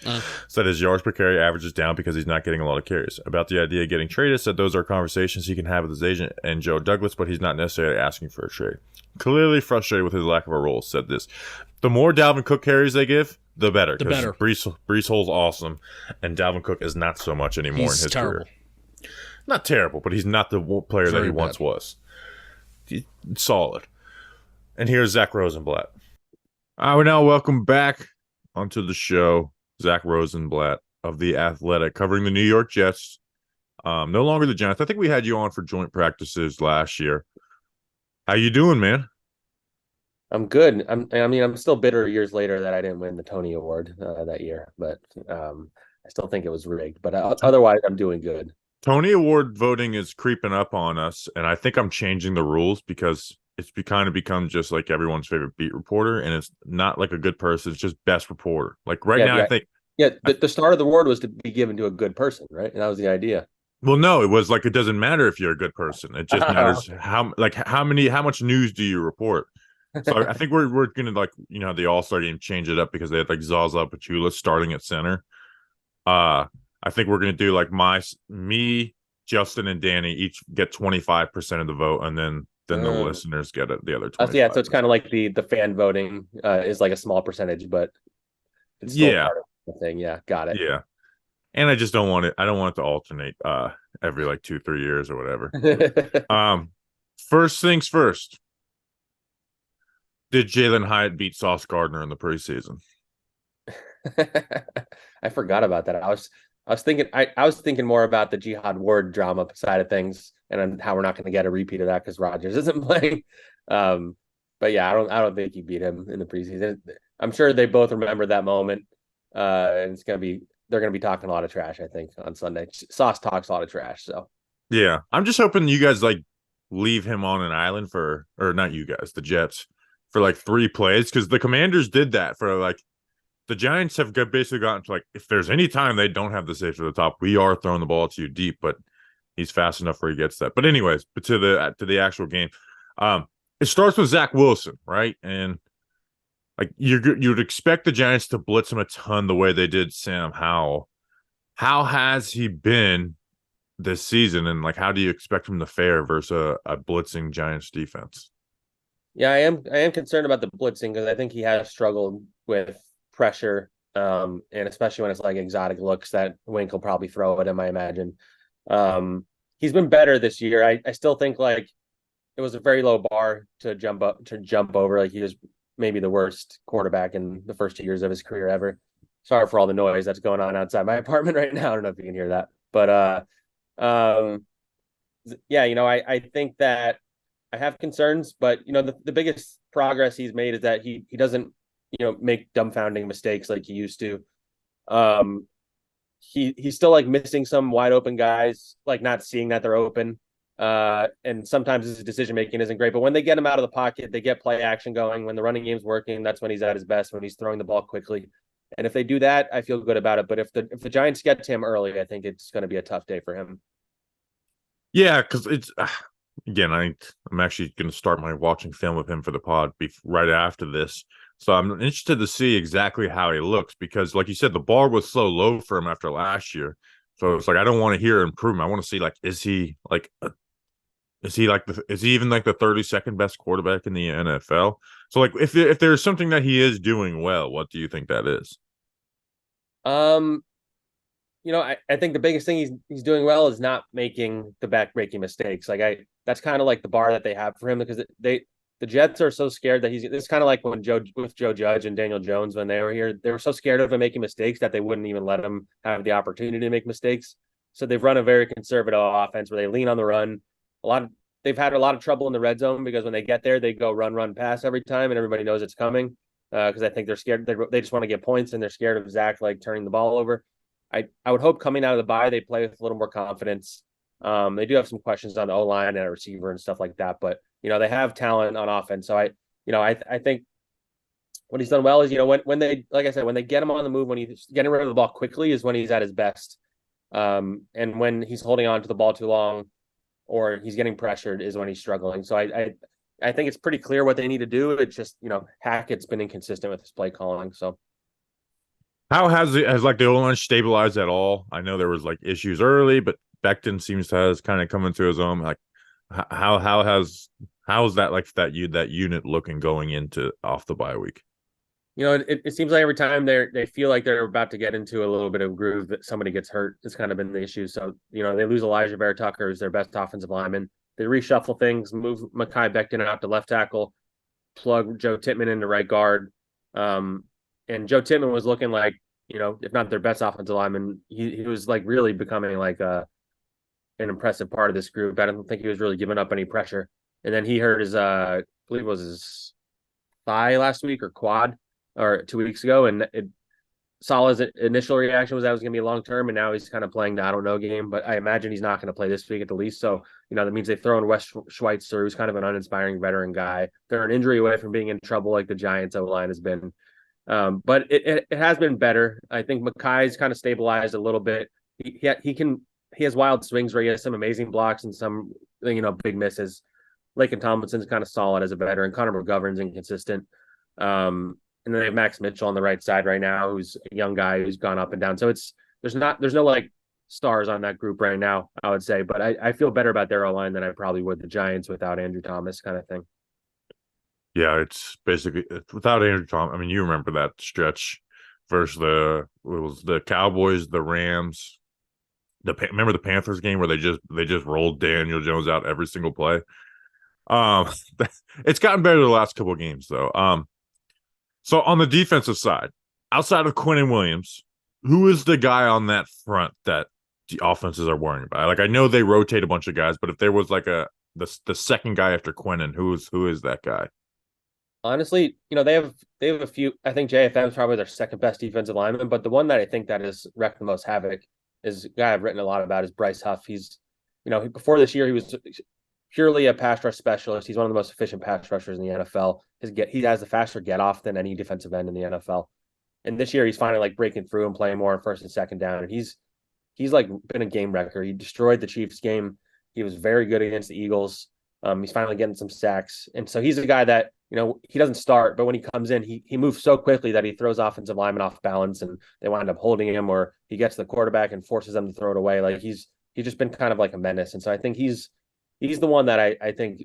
So that his yards per carry average is down because he's not getting a lot of carries. About the idea of getting traded, said those are conversations he can have with his agent and Joe Douglas, but he's not necessarily asking for a trade. Clearly frustrated with his lack of a role, said this. The more Dalvin Cook carries they give, the better. The better. Breece Hall's awesome, and Dalvin Cook is not so much anymore in his career. Not terrible, but he's not the player that he once was. Solid. And here's Zack Rosenblatt. I will now welcome back onto the show Zack Rosenblatt of The Athletic, covering the New York Jets. No longer the Giants. I think we had you on for joint practices last year. How you doing, man? I'm good. I'm still bitter years later that I didn't win the Tony Award that year, but I still think it was rigged. But otherwise, I'm doing good. Tony Award voting is creeping up on us, and I think I'm changing the rules because it's kind of become just like everyone's favorite beat reporter, and it's not like a good person. It's just best reporter. Like now, I think. Yeah, the start of the award was to be given to a good person, right? And that was the idea. Well, no, it was like it doesn't matter if you're a good person. It just matters how much news do you report. So I think we're gonna the All-Star game change it up because they had like Zaza Pachulia starting at center. I think we're gonna do like me, Justin, and Danny each get 25% of the vote, and then the listeners get the other 25%. Yeah, so it's kind of like the fan voting is like a small percentage, but it's still part of the thing. Yeah, got it. Yeah, and I just don't want it. I don't want it to alternate every like 2-3 years or whatever. First things first. Did Jalen Hyatt beat Sauce Gardner in the preseason? I forgot about that. I was thinking more about the Jihad Ward drama side of things and how we're not going to get a repeat of that because Rodgers isn't playing. But yeah, I don't think he beat him in the preseason. I'm sure they both remember that moment. And they're gonna be talking a lot of trash, I think, on Sunday. Sauce talks a lot of trash, so yeah. I'm just hoping you guys like leave him on an island or not you guys, the Jets, for like 3 plays, because the Commanders did that for like the Giants have basically gotten to like, if there's any time they don't have the safety at the top, we are throwing the ball to you deep, but he's fast enough where he gets that. But anyways, but to the actual game, it starts with Zach Wilson, right? And like you'd expect the Giants to blitz him a ton the way they did Sam Howell. How has he been this season, and like how do you expect him to fare versus a blitzing Giants defense? Yeah, I am concerned about the blitzing because I think he has struggled with pressure, and especially when it's like exotic looks that Wink will probably throw at him, I imagine. He's been better this year. I still think like it was a very low bar to jump over. Like he was maybe the worst quarterback in the first 2 years of his career ever. Sorry for all the noise that's going on outside my apartment right now. I don't know if you can hear that, but yeah, I think that I have concerns, but the biggest progress he's made is that he doesn't make dumbfounding mistakes like he used to. He's still like missing some wide open guys, like not seeing that they're open. And sometimes his decision making isn't great, but when they get him out of the pocket, they get play action going. When the running game's working, that's when he's at his best, when he's throwing the ball quickly. And if they do that, I feel good about it. But if the Giants get to him early, I think it's going to be a tough day for him. Yeah, because it's again, I'm actually going to start my watching film with him for the pod right after this. So I'm interested to see exactly how he looks because, like you said, the bar was so low for him after last year. So it's like I don't want to hear improvement. I want to see like is he even like the 32nd best quarterback in the NFL? So like if there's something that he is doing well, what do you think that is? Um, I think the biggest thing he's doing well is not making the back-breaking mistakes. That's kind of like the bar that they have for him because the Jets are so scared that it's kind of like when Joe Judge and Daniel Jones when they were here, they were so scared of him making mistakes that they wouldn't even let him have the opportunity to make mistakes. So they've run a very conservative offense where they lean on the run. They've had a lot of trouble in the red zone because when they get there, they go run, pass every time, and everybody knows it's coming because I think they're scared. They just want to get points, and they're scared of Zach like turning the ball over. I would hope coming out of the bye they play with a little more confidence. They do have some questions on the O-line and a receiver and stuff like that, but they have talent on offense. So I think what he's done well is when they, like I said, when they get him on the move, when he's getting rid of the ball quickly is when he's at his best. And when he's holding on to the ball too long or he's getting pressured is when he's struggling. So I think it's pretty clear what they need to do. It's just Hackett's been inconsistent with his play calling. So. How has like the O-line stabilized at all? I know there was like issues early, but Becton seems to has kind of come into his own. Like how's that like that unit looking going into off the bye week? It seems like every time they feel like they're about to get into a little bit of groove that somebody gets hurt. It's kind of been the issue. So they lose Elijah Bear Tucker, who's their best offensive lineman. They reshuffle things, move Mekhi Becton out to left tackle, plug Joe Tippmann into right guard. And Joe Tippmann was looking like, if not their best offensive lineman, he was like really becoming like an impressive part of this group. I don't think he was really giving up any pressure. And then he hurt his, I believe it was his thigh last week or quad or 2 weeks ago. And Salah's initial reaction was that was going to be long term. And now he's kind of playing the I don't know game. But I imagine he's not going to play this week at the least. So, that means they throw in Wes Schweitzer, who's kind of an uninspiring veteran guy. They're an injury away from being in trouble like the Giants O-line has been. But it has been better. I think Mekhi's kind of stabilized a little bit. He has wild swings where he has some amazing blocks and some big misses. Laken Tomlinson's kind of solid as a veteran. Connor McGovern's inconsistent. And then they have Max Mitchell on the right side right now, who's a young guy who's gone up and down. So there's no like stars on that group right now, I would say. But I feel better about their O-line than I probably would the Giants without Andrew Thomas kind of thing. Yeah, it's basically without Andrew Thomas. I mean, you remember that stretch versus it was the Cowboys, the Rams. Remember the Panthers game where they just rolled Daniel Jones out every single play. It's gotten better the last couple of games though. So on the defensive side, outside of Quinnen Williams, who is the guy on that front that the offenses are worrying about? Like I know they rotate a bunch of guys, but if there was like the second guy after Quinnen, who is that guy? Honestly, they have a few. I think JFM is probably their second best defensive lineman, but the one that I think that has wrecked the most havoc is a guy I've written a lot about is Bryce Huff. He's, before this year he was purely a pass rush specialist. He's one of the most efficient pass rushers in the NFL. He has a faster get off than any defensive end in the NFL. And this year he's finally like breaking through and playing more on first and second down. And he's like been a game wrecker. He destroyed the Chiefs game. He was very good against the Eagles. He's finally getting some sacks. And so he's a guy that, he doesn't start, but when he comes in, he moves so quickly that he throws offensive linemen off balance and they wind up holding him, or he gets the quarterback and forces them to throw it away. Like he's just been kind of like a menace. And so I think he's the one that I think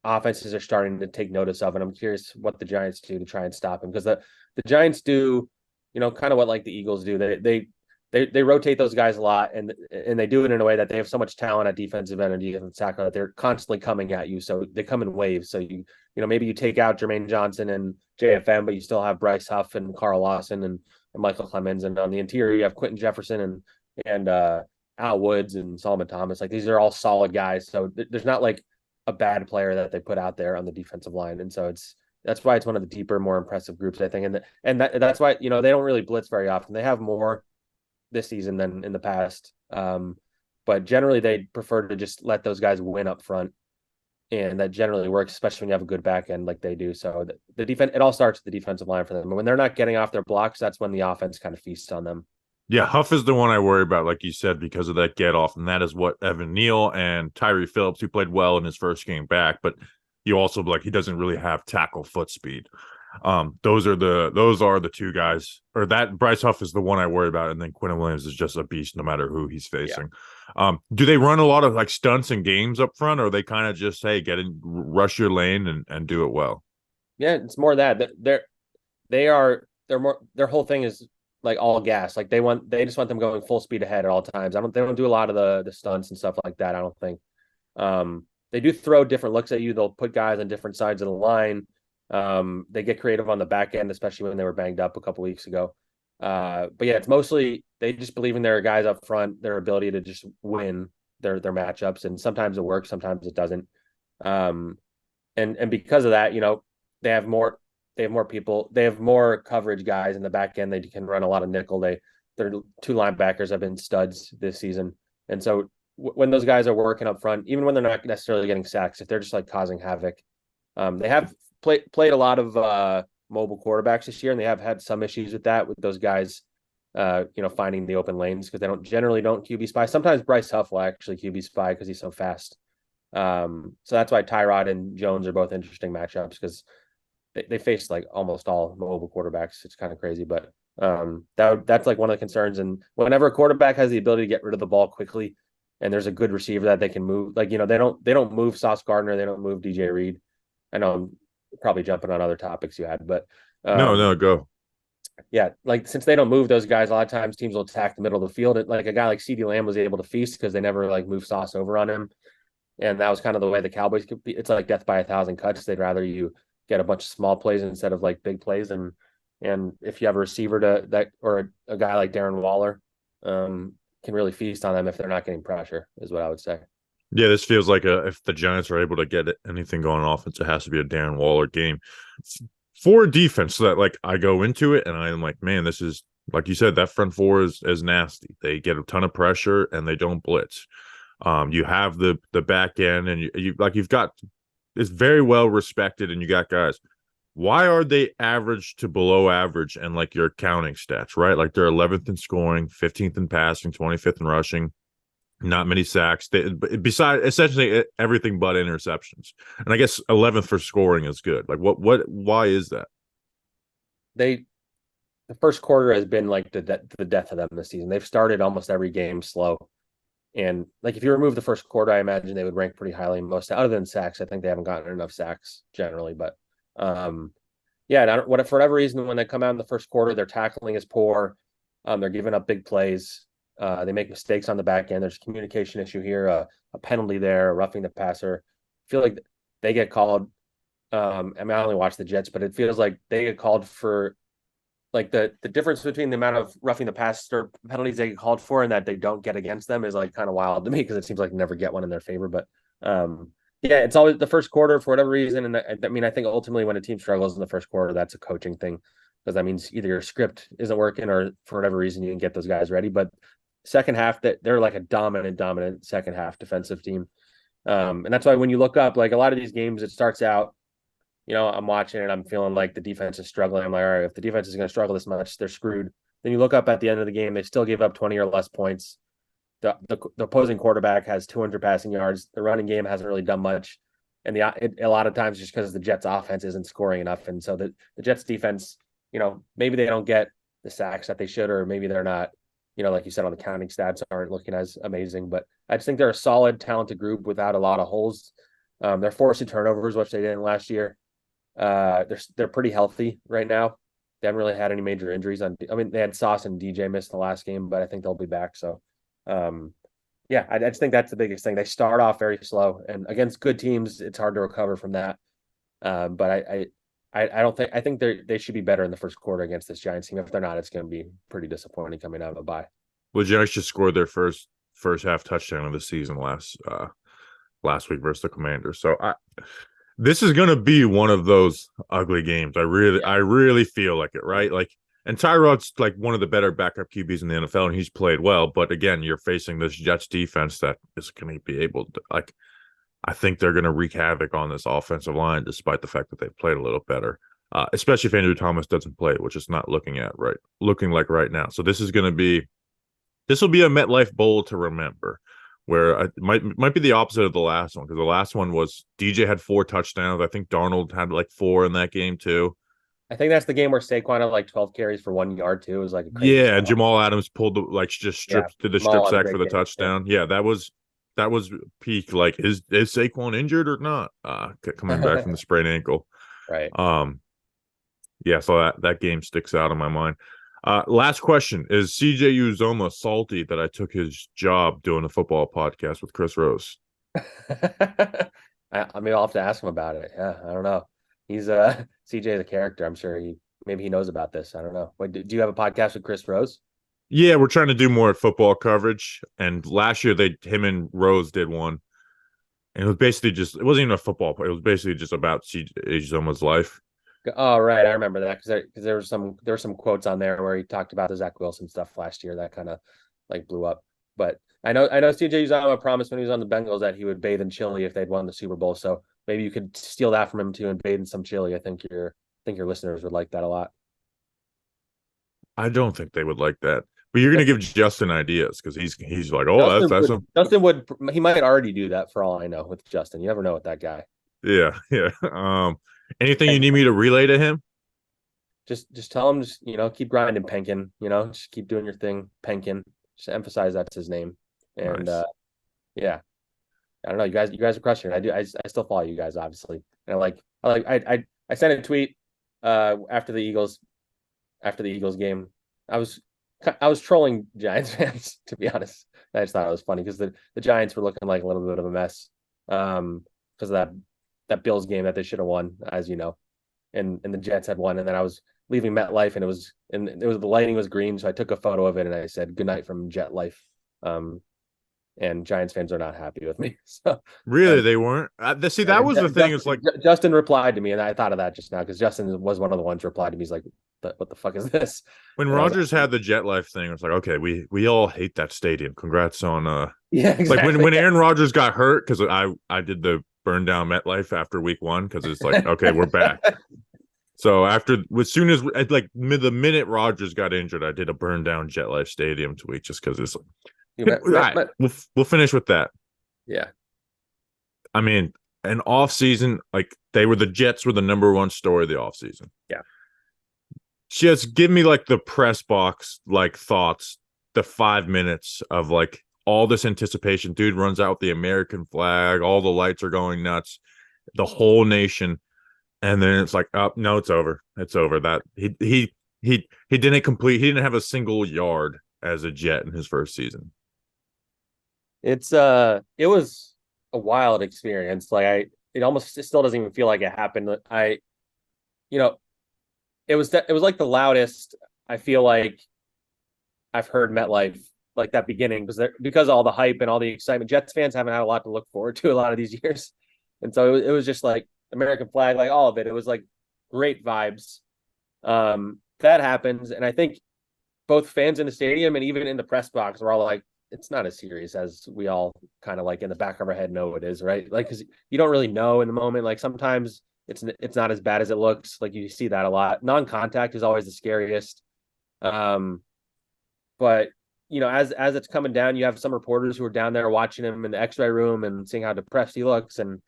offenses are starting to take notice of. And I'm curious what the Giants do to try and stop him, because the Giants do, kind of what like the Eagles do. They rotate those guys a lot, and they do it in a way that they have so much talent at defensive end and defensive tackle that they're constantly coming at you. So they come in waves. So maybe you take out Jermaine Johnson and JFM, but you still have Bryce Huff and Carl Lawson and Michael Clemens, and on the interior you have Quentin Jefferson and Al Woods and Solomon Thomas. Like these are all solid guys. So there's not like a bad player that they put out there on the defensive line, and so that's why it's one of the deeper, more impressive groups, I think. And that's why they don't really blitz very often. They have more this season than in the past. But generally they prefer to just let those guys win up front. And that generally works, especially when you have a good back end like they do. So the defense, it all starts with the defensive line for them. And when they're not getting off their blocks, that's when the offense kind of feasts on them. Yeah, Huff is the one I worry about, like you said, because of that get off. And that is what Evan Neal and Tyree Phillips, who played well in his first game back, but you also he doesn't really have tackle foot speed. Those are the two guys, or that Bryce Huff is the one I worry about, and then Quinn Williams is just a beast no matter who he's facing. Do they run a lot of like stunts and games up front, or are they kind of just, hey, get in, rush your lane and do it well? Yeah, it's more that they're more, their whole thing is like all gas. Like they just want them going full speed ahead at all times. They don't do a lot of the stunts and stuff like that, I don't think. They do throw different looks at you. They'll put guys on different sides of the line. They get creative on the back end, especially when they were banged up a couple weeks ago. But yeah, it's mostly they just believe in their guys up front, their ability to just win their matchups, and sometimes it works, sometimes it doesn't. And because of that, they have more people, they have more coverage guys in the back end. They can run a lot of nickel. Their two linebackers have been studs this season, and so when those guys are working up front, even when they're not necessarily getting sacks, if they're just like causing havoc, they have played a lot of mobile quarterbacks this year, and they have had some issues with that, with those guys, finding the open lanes, because they don't QB spy. Sometimes Bryce Huff will actually QB spy because he's so fast. So that's why Tyrod and Jones are both interesting matchups, because they face like almost all mobile quarterbacks. It's kind of crazy, but that's like one of the concerns. And whenever a quarterback has the ability to get rid of the ball quickly, and there's a good receiver that they can move, like, they don't move Sauce Gardner, they don't move DJ Reed. I know I'm probably jumping on other topics you had, but no, go. Yeah, like, since they don't move those guys, a lot of times teams will attack the middle of the field. Like a guy like CeeDee Lamb was able to feast because they never like move Sauce over on him, and that was kind of the way the Cowboys could be. It's like death by 1,000 cuts. They'd rather you get a bunch of small plays instead of like big plays, and if you have a receiver or a guy like Darren Waller, can really feast on them if they're not getting pressure, is what I would say. Yeah, this feels like if the Giants are able to get anything going on offense, it has to be a Darren Waller game for defense. So that, like, I go into it and I'm like, man, this is, like you said, that front four is nasty. They get a ton of pressure and they don't blitz. You have the back end, and you've got, it's very well respected, and you got guys. Why are they average to below average and like your counting stats, right? Like they're 11th in scoring, 15th in passing, 25th in rushing, not many sacks. Besides essentially everything but interceptions. And I guess 11th for scoring is good. Like why is that? The first quarter has been like the death of them this season. They've started almost every game slow. And like, if you remove the first quarter, I imagine they would rank pretty highly in most, other than sacks. I think they haven't gotten enough sacks generally, but for whatever reason, when they come out in the first quarter, their tackling is poor. They're giving up big plays. They make mistakes on the back end. There's a communication issue here, a penalty there, roughing the passer. I feel like they get called. I only watch the Jets, but it feels like they get called for, like, the difference between the amount of roughing the passer penalties they get called for and that they don't get against them is like kind of wild to me, because it seems like they never get one in their favor. But it's always the first quarter for whatever reason. And I think ultimately when a team struggles in the first quarter, that's a coaching thing, because that means either your script isn't working or for whatever reason you can get those guys ready. But second half, that they're like a dominant second half defensive team. And that's why when you look up, like, a lot of these games, it starts out, I'm watching and I'm feeling like the defense is struggling. I'm like, all right, if the defense is going to struggle this much, they're screwed. Then you look up at the end of the game, they still gave up 20 or less points. The opposing quarterback has 200 passing yards. The running game hasn't really done much. And a lot of times just because the Jets offense isn't scoring enough. And so the Jets defense, maybe they don't get the sacks that they should, or maybe they're not, like you said, on the counting stats aren't looking as amazing, but I just think they're a solid, talented group without a lot of holes. They're forcing turnovers, which they didn't last year. They're pretty healthy right now. They haven't really had any major injuries they had Sauce and DJ missed the last game, but I think they'll be back. So, I just think that's the biggest thing. They start off very slow, and against good teams, it's hard to recover from that. But I think they should be better in the first quarter against this Giants team. If they're not, it's going to be pretty disappointing coming out of a bye. Well, Giants just scored their first half touchdown of the season last week versus the Commanders. So this is going to be one of those ugly games. I really feel like it, right? Like, and Tyrod's like one of the better backup QBs in the NFL, and he's played well. But again, you're facing this Jets defense that is going to be able to, like, I think they're going to wreak havoc on this offensive line, despite the fact that they've played a little better, especially if Andrew Thomas doesn't play, which is not looking like right now. So this will be a MetLife Bowl to remember, where it might be the opposite of the last one, because the last one was DJ had 4 touchdowns. I think Darnold had like 4 in that game too. I think that's the game where Saquon had like 12 carries for 1 yard too. It was like a crazy Yeah, stat. Jamal Adams pulled Yeah, did the strip Jamal had a sack for great the game. Yeah, touchdown. Yeah, that was peak. Like, is Saquon injured or not? Coming back from the sprained ankle. right. Yeah, so that game sticks out in my mind. Last question: is CJ Uzoma salty that I took his job doing a football podcast with Chris Rose? I mean, I'll have to ask him about it. Yeah, I don't know. He's CJ is a character. I'm sure maybe he knows about this. I don't know. Wait, do you have a podcast with Chris Rose? Yeah, we're trying to do more football coverage. And last year, him and Rose did one, and it was basically just it wasn't even a football play. It was basically just about CJ Uzoma's life. Oh, right. I remember that because there were some quotes on there where he talked about the Zach Wilson stuff last year that kind of like blew up. But I know CJ Uzomah promised when he was on the Bengals that he would bathe in chili if they'd won the Super Bowl. So maybe you could steal that from him too and bathe in some chili. I think your listeners would like that a lot. I don't think they would like that. But you're gonna give Justin ideas because he's like, oh, Justin would he might already do that for all I know with Justin. You never know with that guy. yeah, yeah. Anything you need me to relay to him? Just tell him, keep grinding, Penkin. Just keep doing your thing, Penkin. Just emphasize that's his name. And Nice. yeah, I don't know. You guys are crushing it. I still follow you guys, obviously. And I sent a tweet after the Eagles game. I was trolling Giants fans, to be honest. I just thought it was funny because the Giants were looking like a little bit of a mess because of that Bills game that they should have won, as you know, and the Jets had won. And then I was leaving MetLife, and the lighting was green, so I took a photo of it and I said good night from Jet Life. And Giants fans are not happy with me. So Really, they weren't. See, that was the thing. It's like Justin replied to me, and I thought of that just now because Justin was one of the ones who replied to me. He's like, "What the fuck is this?" when And I was Rogers had the Jet Life thing. It's like, okay, we all hate that stadium. Congrats on yeah, exactly. like when Aaron Rodgers got hurt because I did the burn down MetLife after week 1 because it's like, okay, we're back. So as soon as like the minute Rodgers got injured, I did a burn down Jet Life Stadium tweet just because it's like, right, we'll finish with that. Yeah. I mean, an off season, like the Jets were the number one story of the off season. Yeah. Just give me like the press box, like thoughts, the 5 minutes of like all this anticipation. Dude runs out with the American flag. All the lights are going nuts. The whole nation. And then it's like, oh, no, it's over. It's over. That he didn't complete. He didn't have a single yard as a Jet in his first season. It was a wild experience. Like it still doesn't even feel like it happened. It was like the loudest I feel like I've heard MetLife like that beginning because all the hype and all the excitement. Jets fans haven't had a lot to look forward to a lot of these years, and so it was just like American flag, like all of it. It was like great vibes. That happens, and I think both fans in the stadium and even in the press box were all like, it's not as serious as we all kind of like in the back of our head know it is, right? Like, because you don't really know in the moment. Like sometimes it's not as bad as it looks. Like you see that a lot. Non-contact is always the scariest. But as it's coming down, you have some reporters who are down there watching him in the X-ray room and seeing how depressed he looks, and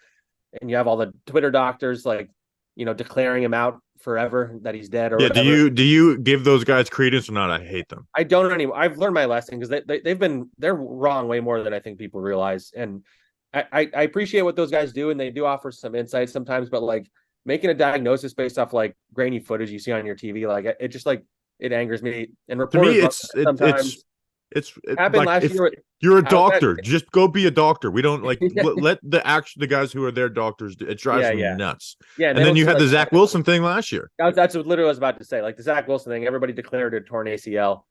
you have all the Twitter doctors like declaring him out forever that he's dead or whatever. Do you give those guys credence or not? I hate them. I don't anymore. I've learned my lesson because they're wrong way more than I think people realize, and I appreciate what those guys do, and they do offer some insights sometimes, but like making a diagnosis based off like grainy footage you see on your TV, like it just like it angers me. And reporters to me, it's happened like, last year. You're a doctor. Just go be a doctor. We don't like Yeah. let the guys who are their doctors. It drives me nuts. Yeah, and then you had the Zach Wilson thing last year. That's what literally I was about to say. Like the Zach Wilson thing, everybody declared it a torn ACL.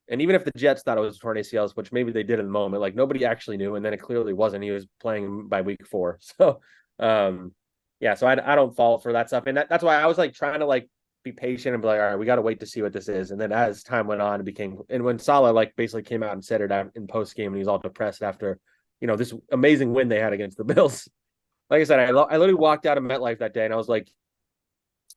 And even if the Jets thought it was torn ACLs, which maybe they did in the moment, like nobody actually knew, and then it clearly wasn't. He was playing by week 4. So so I don't fall for that stuff. And that's why I was like trying to like be patient and be like, all right, we got to wait to see what this is. And then as time went on, and when Salah like basically came out and said it out in post game, and he was all depressed after, this amazing win they had against the Bills. Like I said, I literally walked out of MetLife that day and I was like,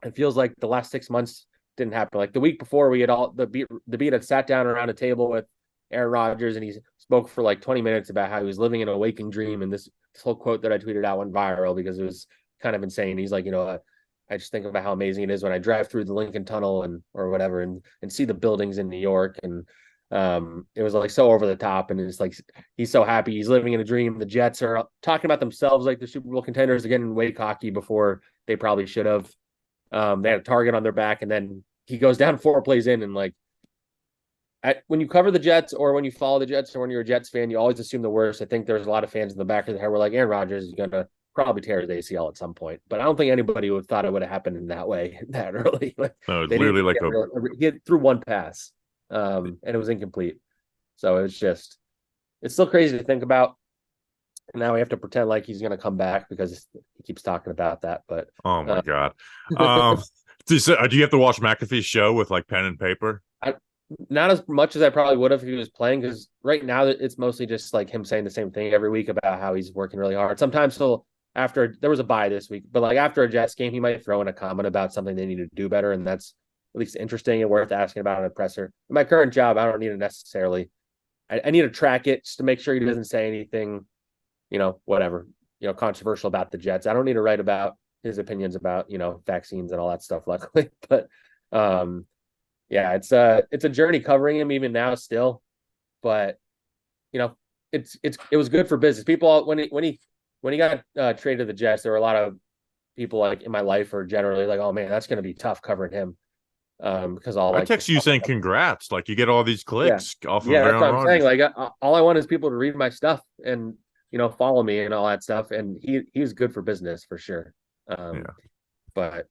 it feels like the last 6 months didn't happen. Like the week before, we had all the beat had sat down around a table with Aaron Rodgers, and he spoke for like 20 minutes about how he was living in a waking dream. And this whole quote that I tweeted out went viral because it was kind of insane. He's like, I just think about how amazing it is when I drive through the Lincoln Tunnel or whatever and see the buildings in New York. And it was like so over the top. And it's like he's so happy. He's living in a dream. The Jets are talking about themselves like the Super Bowl contenders again in way cocky before they probably should have. They had a target on their back, and then he goes down 4 plays in, and like when you cover the Jets or when you follow the Jets or when you're a Jets fan, you always assume the worst. I think there's a lot of fans in the back of the head were like, Aaron Rodgers is going to probably tear his ACL at some point, but I don't think anybody would have thought it would have happened in that way that early. Like, No, it's literally like he threw one pass, and it was incomplete. So it's still crazy to think about. And now we have to pretend like he's going to come back because he keeps talking about that. But oh my God. Do you have to watch McAfee's show with like pen and paper? Not as much as I probably would have if he was playing, because right now it's mostly just like him saying the same thing every week about how he's working really hard. Sometimes there was a bye this week, but like after a Jets game, he might throw in a comment about something they need to do better. And that's at least interesting and worth asking about in a presser. In my current job, I don't need to necessarily, I need to track it just to make sure he doesn't say anything, whatever, controversial about the Jets. I don't need to write about his opinions about, vaccines and all that stuff, luckily. But, yeah, it's a journey covering him even now still, but it was good for business. People when he got traded to the Jets, there were a lot of people like in my life are generally like, oh man, that's going to be tough covering him. Because I text you saying congrats, like you get all these clicks off of Aaron Rodgers. I'm saying. Like all I want is people to read my stuff and follow me and all that stuff, and he's good for business for sure. But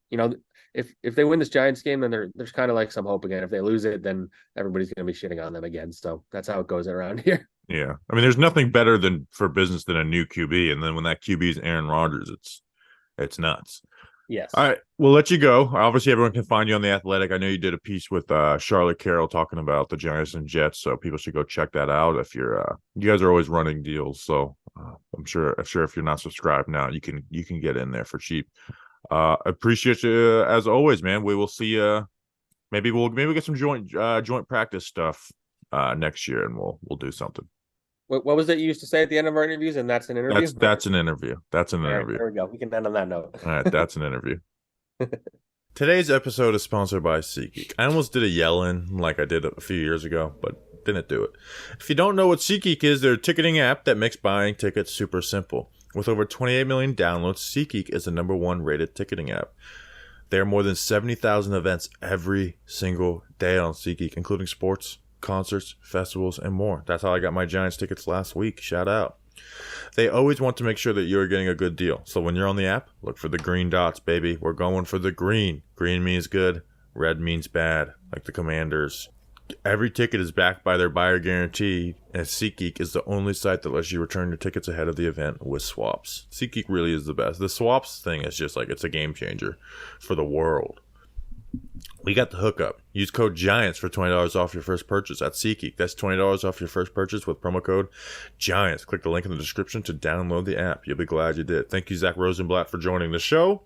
if they win this Giants game, then there's kind of like some hope again. If they lose it, then everybody's going to be shitting on them again. So that's how it goes around here. Yeah. I mean, there's nothing better for business than a new QB. And then when that QB is Aaron Rodgers, it's nuts. Yes. All right. We'll let you go. Obviously, everyone can find you on The Athletic. I know you did a piece with Charlotte Carroll talking about the Giants and Jets, so people should go check that out. If you guys are always running deals, so I'm sure if you're not subscribed now, you can get in there for cheap. Appreciate you as always, man. We will see you. Maybe we'll get some joint practice stuff next year, and we'll do something. What was it you used to say at the end of our interviews? And that's an interview. That's an interview. That's an interview. Right, there we go. We can end on that note. All right, that's an interview. Today's episode is sponsored by SeatGeek. I almost did a yell-in like I did a few years ago, but didn't do it. If you don't know what SeatGeek is, they're a ticketing app that makes buying tickets super simple. With over 28 million downloads, SeatGeek is the #1 rated ticketing app. There are more than 70,000 events every single day on SeatGeek, including sports, concerts, festivals, and more. That's how I got my Giants tickets last week. Shout out. They always want to make sure that you're getting a good deal. So when you're on the app, look for the green dots, baby. We're going for the green. Green means good. Red means bad, like the Commanders. Every ticket is backed by their buyer guarantee, and SeatGeek is the only site that lets you return your tickets ahead of the event with swaps. SeatGeek really is the best. The swaps thing is just like, it's a game changer for the world. We got the hookup. Use code GIANTS for $20 off your first purchase at SeatGeek. That's $20 off your first purchase with promo code GIANTS. Click the link in the description to download the app. You'll be glad you did. Thank you, Zack Rosenblatt, for joining the show.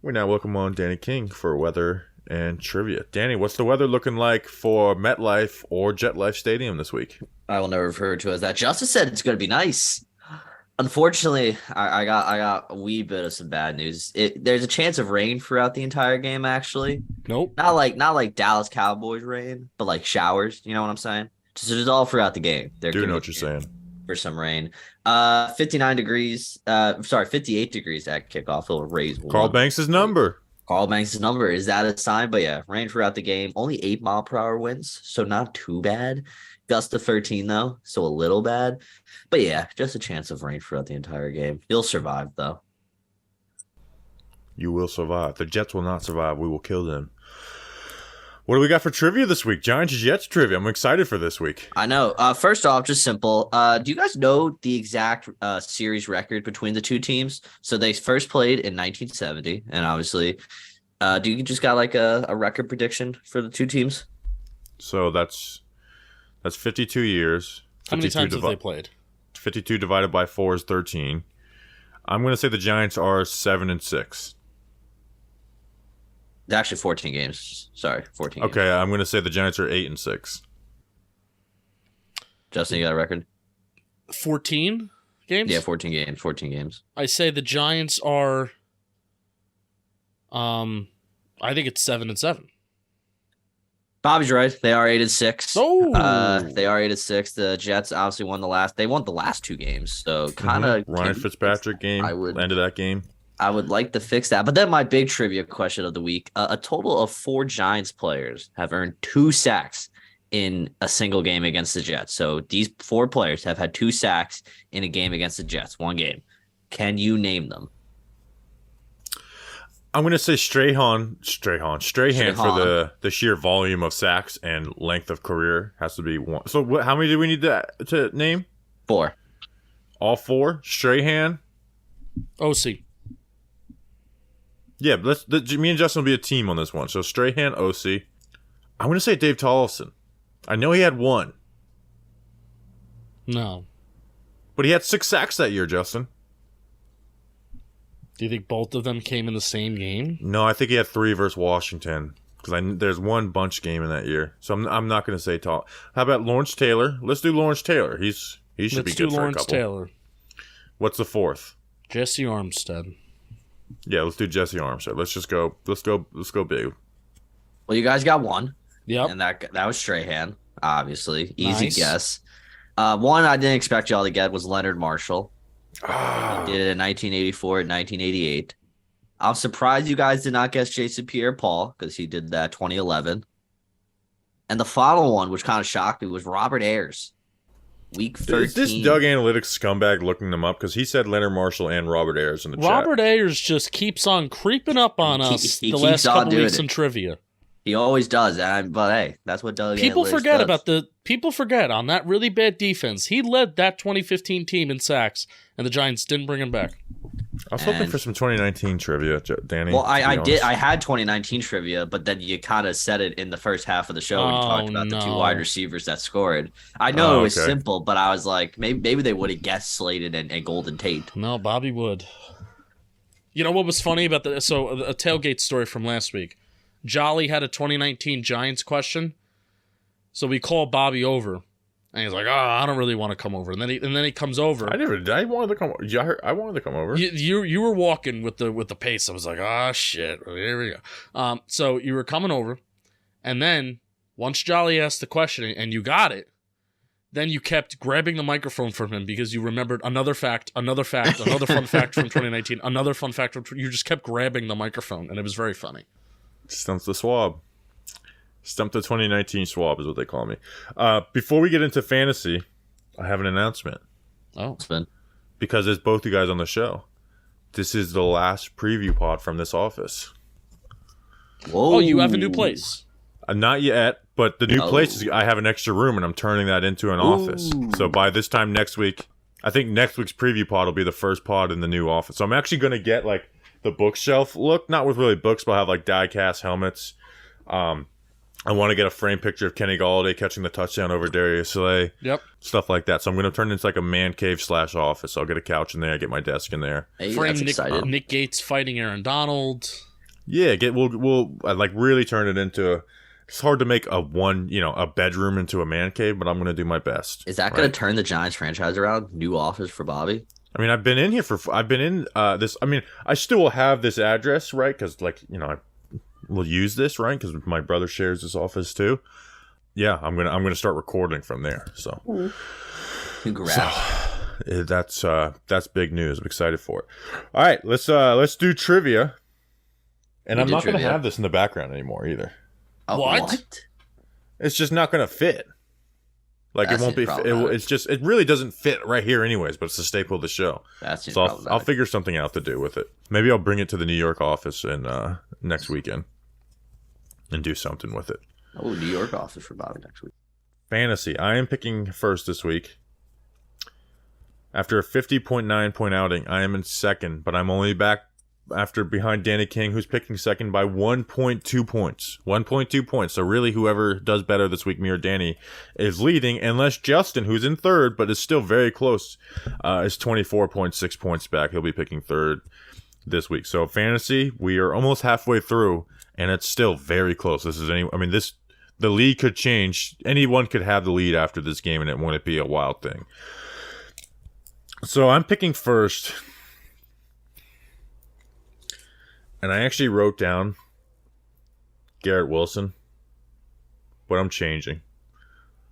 We now welcome on Danny King for weather and trivia. Danny, what's the weather looking like for MetLife or JetLife Stadium this week? I will never refer to it as that. Justice said it's going to be nice. Unfortunately, I got a wee bit of some bad news. There's a chance of rain throughout the entire game, actually. Nope. Not like Dallas Cowboys rain, but like showers. You know what I'm saying? Just it's all throughout the game. Do know what you're saying. For some rain. 58 degrees at kickoff. It'll raise Carl Banks' number. Carl Banks' number. Is that a sign? But yeah, rain throughout the game. Only 8-mile-per-hour winds, so not too bad. Gust to 13, though, so a little bad. But yeah, just a chance of rain throughout the entire game. You'll survive, though. You will survive. The Jets will not survive. We will kill them. What do we got for trivia this week? Giants-Jets trivia. I'm excited for this week. I know. First off, just simple. Do you guys know the exact series record between the two teams? So they first played in 1970, and obviously, do you just got like a record prediction for the two teams? So that's 52 years. How many times have they played? 52 divided by 4 is 13. I'm going to say the Giants are 7-6. It's actually 14 games. Sorry, 14 games. Okay, I'm going to say the Giants are 8-6. Justin, you got a record? 14 games? Yeah, 14 games. 14 games. I say the Giants are I think it's 7-7. Bobby's right. They are 8-6. Oh, They are 8-6. The Jets obviously won the last. They won the last 2 games, so kind of Ryan Fitzpatrick game. End of that game. I would like to fix that. But then my big trivia question of the week: a total of 4 Giants players have earned 2 sacks in a single game against the Jets. So these 4 players have had 2 sacks in a game against the Jets. One game. Can you name them? I'm going to say Strahan for the sheer volume of sacks and length of career has to be 1. So how many do we need to name? 4. All 4? Strahan? OC. Yeah, me and Justin will be a team on this one. So Strahan, OC. I'm going to say Dave Tollefson. I know he had 1. No. But he had 6 sacks that year, Justin. Do you think both of them came in the same game? No, I think he had 3 versus Washington. Because there's one bunch game in that year. So I'm not going to say How about Lawrence Taylor? Let's do Lawrence Taylor. He should be good for a couple. Let's do Lawrence Taylor. What's the 4th? Jesse Armstead. Yeah, let's do Jesse Armstead. Let's go big. Well, you guys got 1. Yep. And that was Strahan, obviously. Easy Nice. guess. One I didn't expect y'all to get was Leonard Marshall. He did it in 1984 and 1988. I'm surprised you guys did not guess Jason Pierre-Paul because he did that 2011. And the final one, which kind of shocked me, was Robert Ayers. Week 13. Is this Doug Analytics scumbag looking them up? Because he said Leonard Marshall and Robert Ayers in the chat. Robert Ayers just keeps on creeping up on us he the keeps last on couple doing weeks it. in trivia. He always does. But hey, that's what Doug People Analytics forget does. People forget on that really bad defense. He led that 2015 team in sacks, and the Giants didn't bring him back. I was hoping for some 2019 trivia, Danny. Well, I did. I had 2019 trivia, but then you kind of said it in the first half of the show when you talked about the 2 wide receivers that scored. I know it was simple, but I was like, maybe they would have guessed Slayton and Golden Tate. No, Bobby Wood. You know what was funny about a tailgate story from last week? Jolly had a 2019 Giants question, so we called Bobby over, and he's like, "Oh, I don't really want to come over." And then he comes over. I wanted to come. I wanted to come over. You were walking with the pace. I was like, "Ah, shit, here we go." So you were coming over, and then once Jolly asked the question and you got it, then you kept grabbing the microphone from him because you remembered another fact, another fun fact from 2019, another fun fact from. You just kept grabbing the microphone, and it was very funny. Stump the swab. Stump the 2019 swab is what they call me. Before we get into fantasy, I have an announcement. Oh, It's been Because there's both you guys on the show. This is the last preview pod from this office. whoa. Oh, you have a new place. Not yet, but the new place is I have an extra room and I'm turning that into an office. So by this time next week, I think next week's preview pod will be the first pod in the new office. So I'm actually going to get like the bookshelf look, not with really books, but I'll have like die-cast helmets. I want to get a frame picture of Kenny Galladay catching the touchdown over Darius Slay. Yep. Stuff like that. So I'm going to turn it into like a man cave / office. I'll get a couch in there, get my desk in there. Hey, Frame that's exciting. Nick Gates fighting Aaron Donald. Yeah, we'll like really turn it into. It's hard to make a bedroom into a man cave, but I'm going to do my best. Is that going to turn the Giants franchise around? New office for Bobby? I mean, I've been in this. I mean, I still will have this address, right? Because I will use this, right? Because my brother shares this office too. Yeah, I'm gonna start recording from there. So, Congrats. that's big news. I'm excited for it. All right, let's do trivia. And I'm not gonna have this in the background anymore either. What? It's just not gonna fit. Like That it won't be. seems problematic. It's just. It really doesn't fit right here, anyways. But it's the staple of the show. That's So I'll figure something out to do with it. Maybe I'll bring it to the New York office next weekend and do something with it. Oh, New York office for Bobby next week. Fantasy. I am picking first this week. After a 50.9 point outing, I am in second, but I'm only back behind Danny King, who's picking second by 1.2 points. 1.2 points. So really, whoever does better this week, me or Danny, is leading, unless Justin, who's in third, but is still very close, is 24.6 points back. He'll be picking third this week. So fantasy, we are almost halfway through, and it's still very close. The lead could change. Anyone could have the lead after this game, and it wouldn't be a wild thing. So I'm picking first. and I actually wrote down Garrett Wilson, but I'm changing.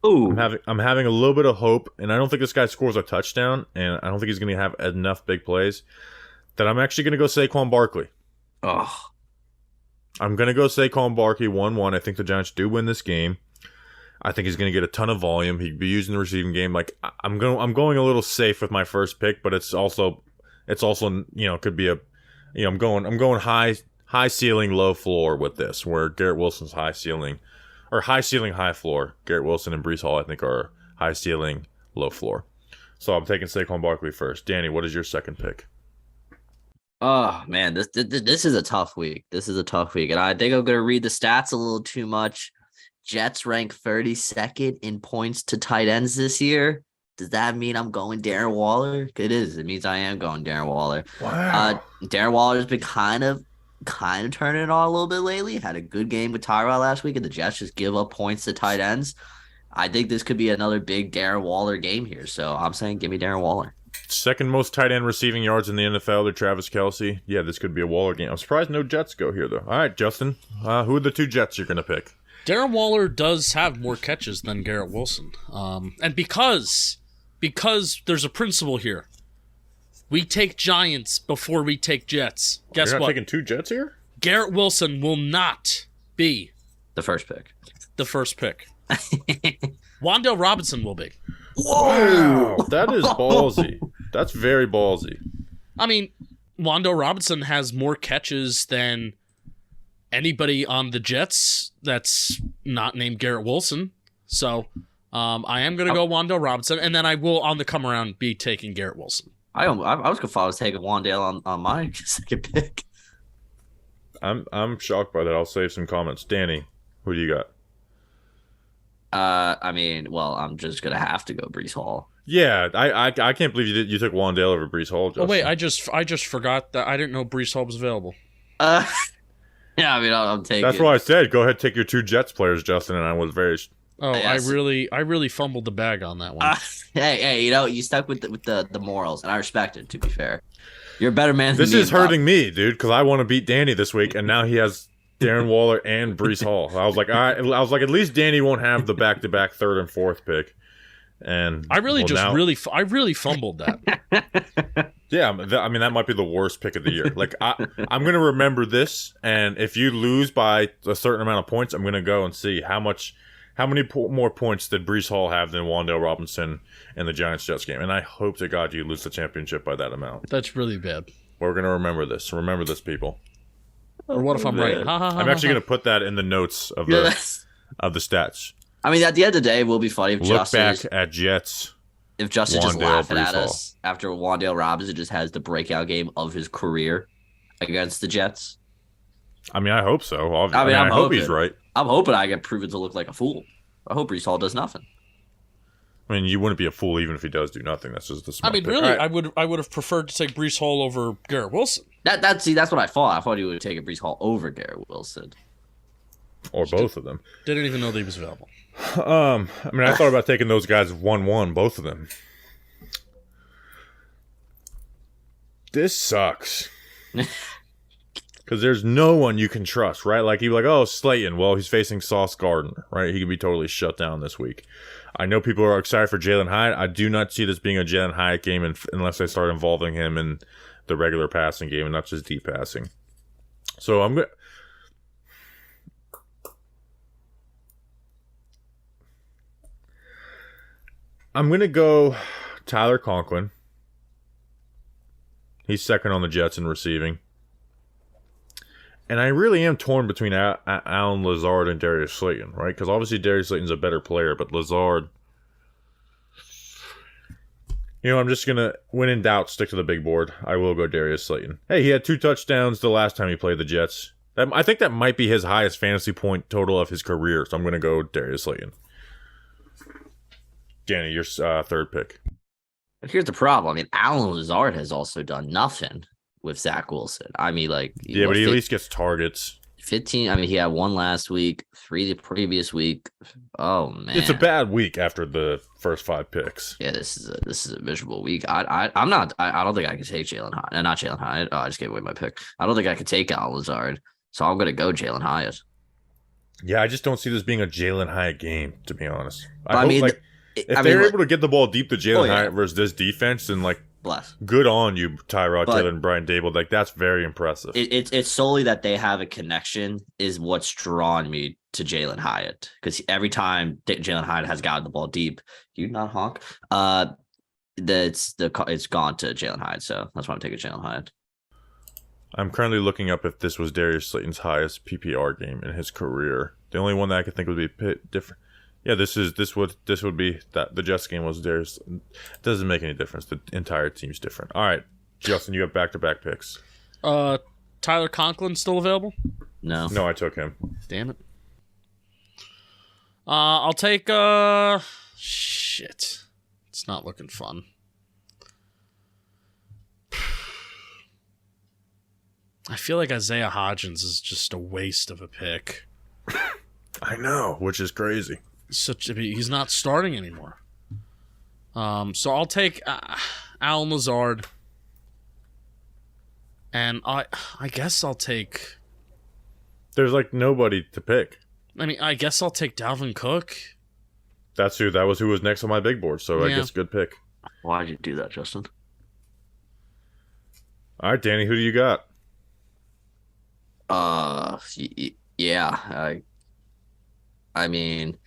Ooh. I'm having a little bit of hope, and I don't think this guy scores a touchdown, and I don't think he's going to have enough big plays, that I'm actually going to go Saquon Barkley. Oh. I'm going to go Saquon Barkley 1-1. I think the Giants do win this game. I think he's going to get a ton of volume. He'd be using the receiving game. Like I'm going a little safe with my first pick, but it's also could be I'm going high ceiling, low floor with this, where Garrett Wilson's high ceiling, high floor. Garrett Wilson and Breece Hall, I think, are high ceiling, low floor. So I'm taking Saquon Barkley first. Danny, what is your second pick? Oh man, this is a tough week. This is a tough week, and I think I'm gonna read the stats a little too much. Jets rank 32nd in points to tight ends this year. Does that mean I'm going Darren Waller? It is. It means I am going Darren Waller. Wow. Darren Waller has been kind of turning it on a little bit lately. Had a good game with Tyrod last week, and the Jets just give up points to tight ends. I think this could be another big Darren Waller game here. So I'm saying give me Darren Waller. Second most tight end receiving yards in the NFL to Travis Kelce. Yeah, this could be a Waller game. I'm surprised no Jets go here, though. All right, Justin, who are the two Jets you're going to pick? Darren Waller does have more catches than Garrett Wilson. And because there's a principle here, we take Giants before we take Jets. Guess You're not what? taking two Jets here? Garrett Wilson will not be The first pick. Wan'Dale Robinson will be. Wow, that is ballsy. That's very ballsy. I mean, Wan'Dale Robinson has more catches than anybody on the Jets that's not named Garrett Wilson. So I am going to go Wan'Dale Robinson, and then I will, on the come around, be taking Garrett Wilson. I was confused. I was taking Wan'Dale on my second pick. I'm shocked by that. I'll save some comments. Danny, who do you got? I'm just gonna have to go Breece Hall. Yeah, I can't believe you took Wan'Dale over Breece Hall. Justin. Oh wait, I just forgot that I didn't know Breece Hall was available. Yeah, I'm taking. That's why I said go ahead, take your two Jets players, Justin, and I was very. Oh, Yes. I really fumbled the bag on that one. Hey, you stuck with the morals, and I respect it. To be fair, you're a better man. This than me is hurting me, dude, because I want to beat Danny this week, and now he has Darren Waller and Breece Hall. I was like, all right. I was like, at least Danny won't have the back-to-back third and fourth pick. And I really fumbled that. Yeah, I mean that might be the worst pick of the year. Like I'm gonna remember this, and if you lose by a certain amount of points, I'm gonna go and see how many more points did Breece Hall have than Wan'Dale Robinson in the Giants-Jets game. And I hope to God you lose the championship by that amount. That's really bad. We're gonna remember this. Remember this, people. Or what if I'm right? I'm actually gonna put that in the notes of the stats. I mean, at the end of the day, it will be funny if Look Justin back at Jets. If Justin just Wan'Dale, laughing Breece at us after Wan'Dale Robinson just has the breakout game of his career against the Jets. I mean, I hope so. I'm hope he's right. I'm hoping I get proven to look like a fool. I hope Breece Hall does nothing. I mean, you wouldn't be a fool even if he does do nothing. That's just the smart pick. Really, Right. I would have preferred to take Breece Hall over Garrett Wilson. That's what I thought. I thought he would take a Breece Hall over Garrett Wilson. Or both of them. Didn't even know that he was available. I mean, I thought about taking those guys 1-1, both of them. This sucks. Because there's no one you can trust, right? Like, you're like, oh, Slayton. Well, he's facing Sauce Gardner, right? He could be totally shut down this week. I know people are excited for Jalen Hyatt. I do not see this being a Jalen Hyatt game unless they start involving him in the regular passing game and not just deep passing. So I'm going to... I'm going to go Tyler Conklin. He's second on the Jets in receiving. And I really am torn between Alan Lazard and Darius Slayton, right? Because obviously Darius Slayton's a better player, but Lazard... I'm just going to, when in doubt, stick to the big board. I will go Darius Slayton. Hey, he had 2 touchdowns the last time he played the Jets. I think that might be his highest fantasy point total of his career, so I'm going to go Darius Slayton. Danny, your third pick. But here's the problem. I mean, Alan Lazard has also done nothing with Zach Wilson. I mean, like... Yeah, but he at least gets targets. 15. I mean, he had one last week, 3 the previous week. Oh man, It's a bad week after the first 5 picks. Yeah, this is a miserable week. I'm not. I don't think I can take Jalen Hyatt. Not Jalen Hyatt. Oh, I just gave away my pick. I don't think I could take Al Lazard. So I'm gonna go Jalen Hyatt. Yeah, I just don't see this being a Jalen Hyatt game, to be honest. I mean, if they're able to get the ball deep to Jalen Hyatt versus this defense, then bless. Good on you, Tyrod Taylor and Brian Dable. That's very impressive. It's solely that they have a connection is what's drawn me to Jalen Hyatt, because every time Jalen Hyatt has gotten the ball deep, you not honk. It's gone to Jalen Hyatt, so that's why I'm taking Jalen Hyatt. I'm currently looking up if this was Darius Slayton's highest PPR game in his career. The only one that I could think would be a bit different. Yeah, this would be that the Jets game was Darius. It doesn't make any difference. The entire team's different. All right, Justin, you have back-to-back picks. Tyler Conklin still available? No, I took him. Damn it. I'll take shit. It's not looking fun. I feel like Isaiah Hodgins is just a waste of a pick. I know, which is crazy. He's not starting anymore. So I'll take Alan Lazard, and I guess I'll take. There's nobody to pick. I mean, I guess I'll take Dalvin Cook. That was who was next on my big board. So I guess good pick. Why'd you do that, Justin? All right, Danny, who do you got? Yeah. I mean,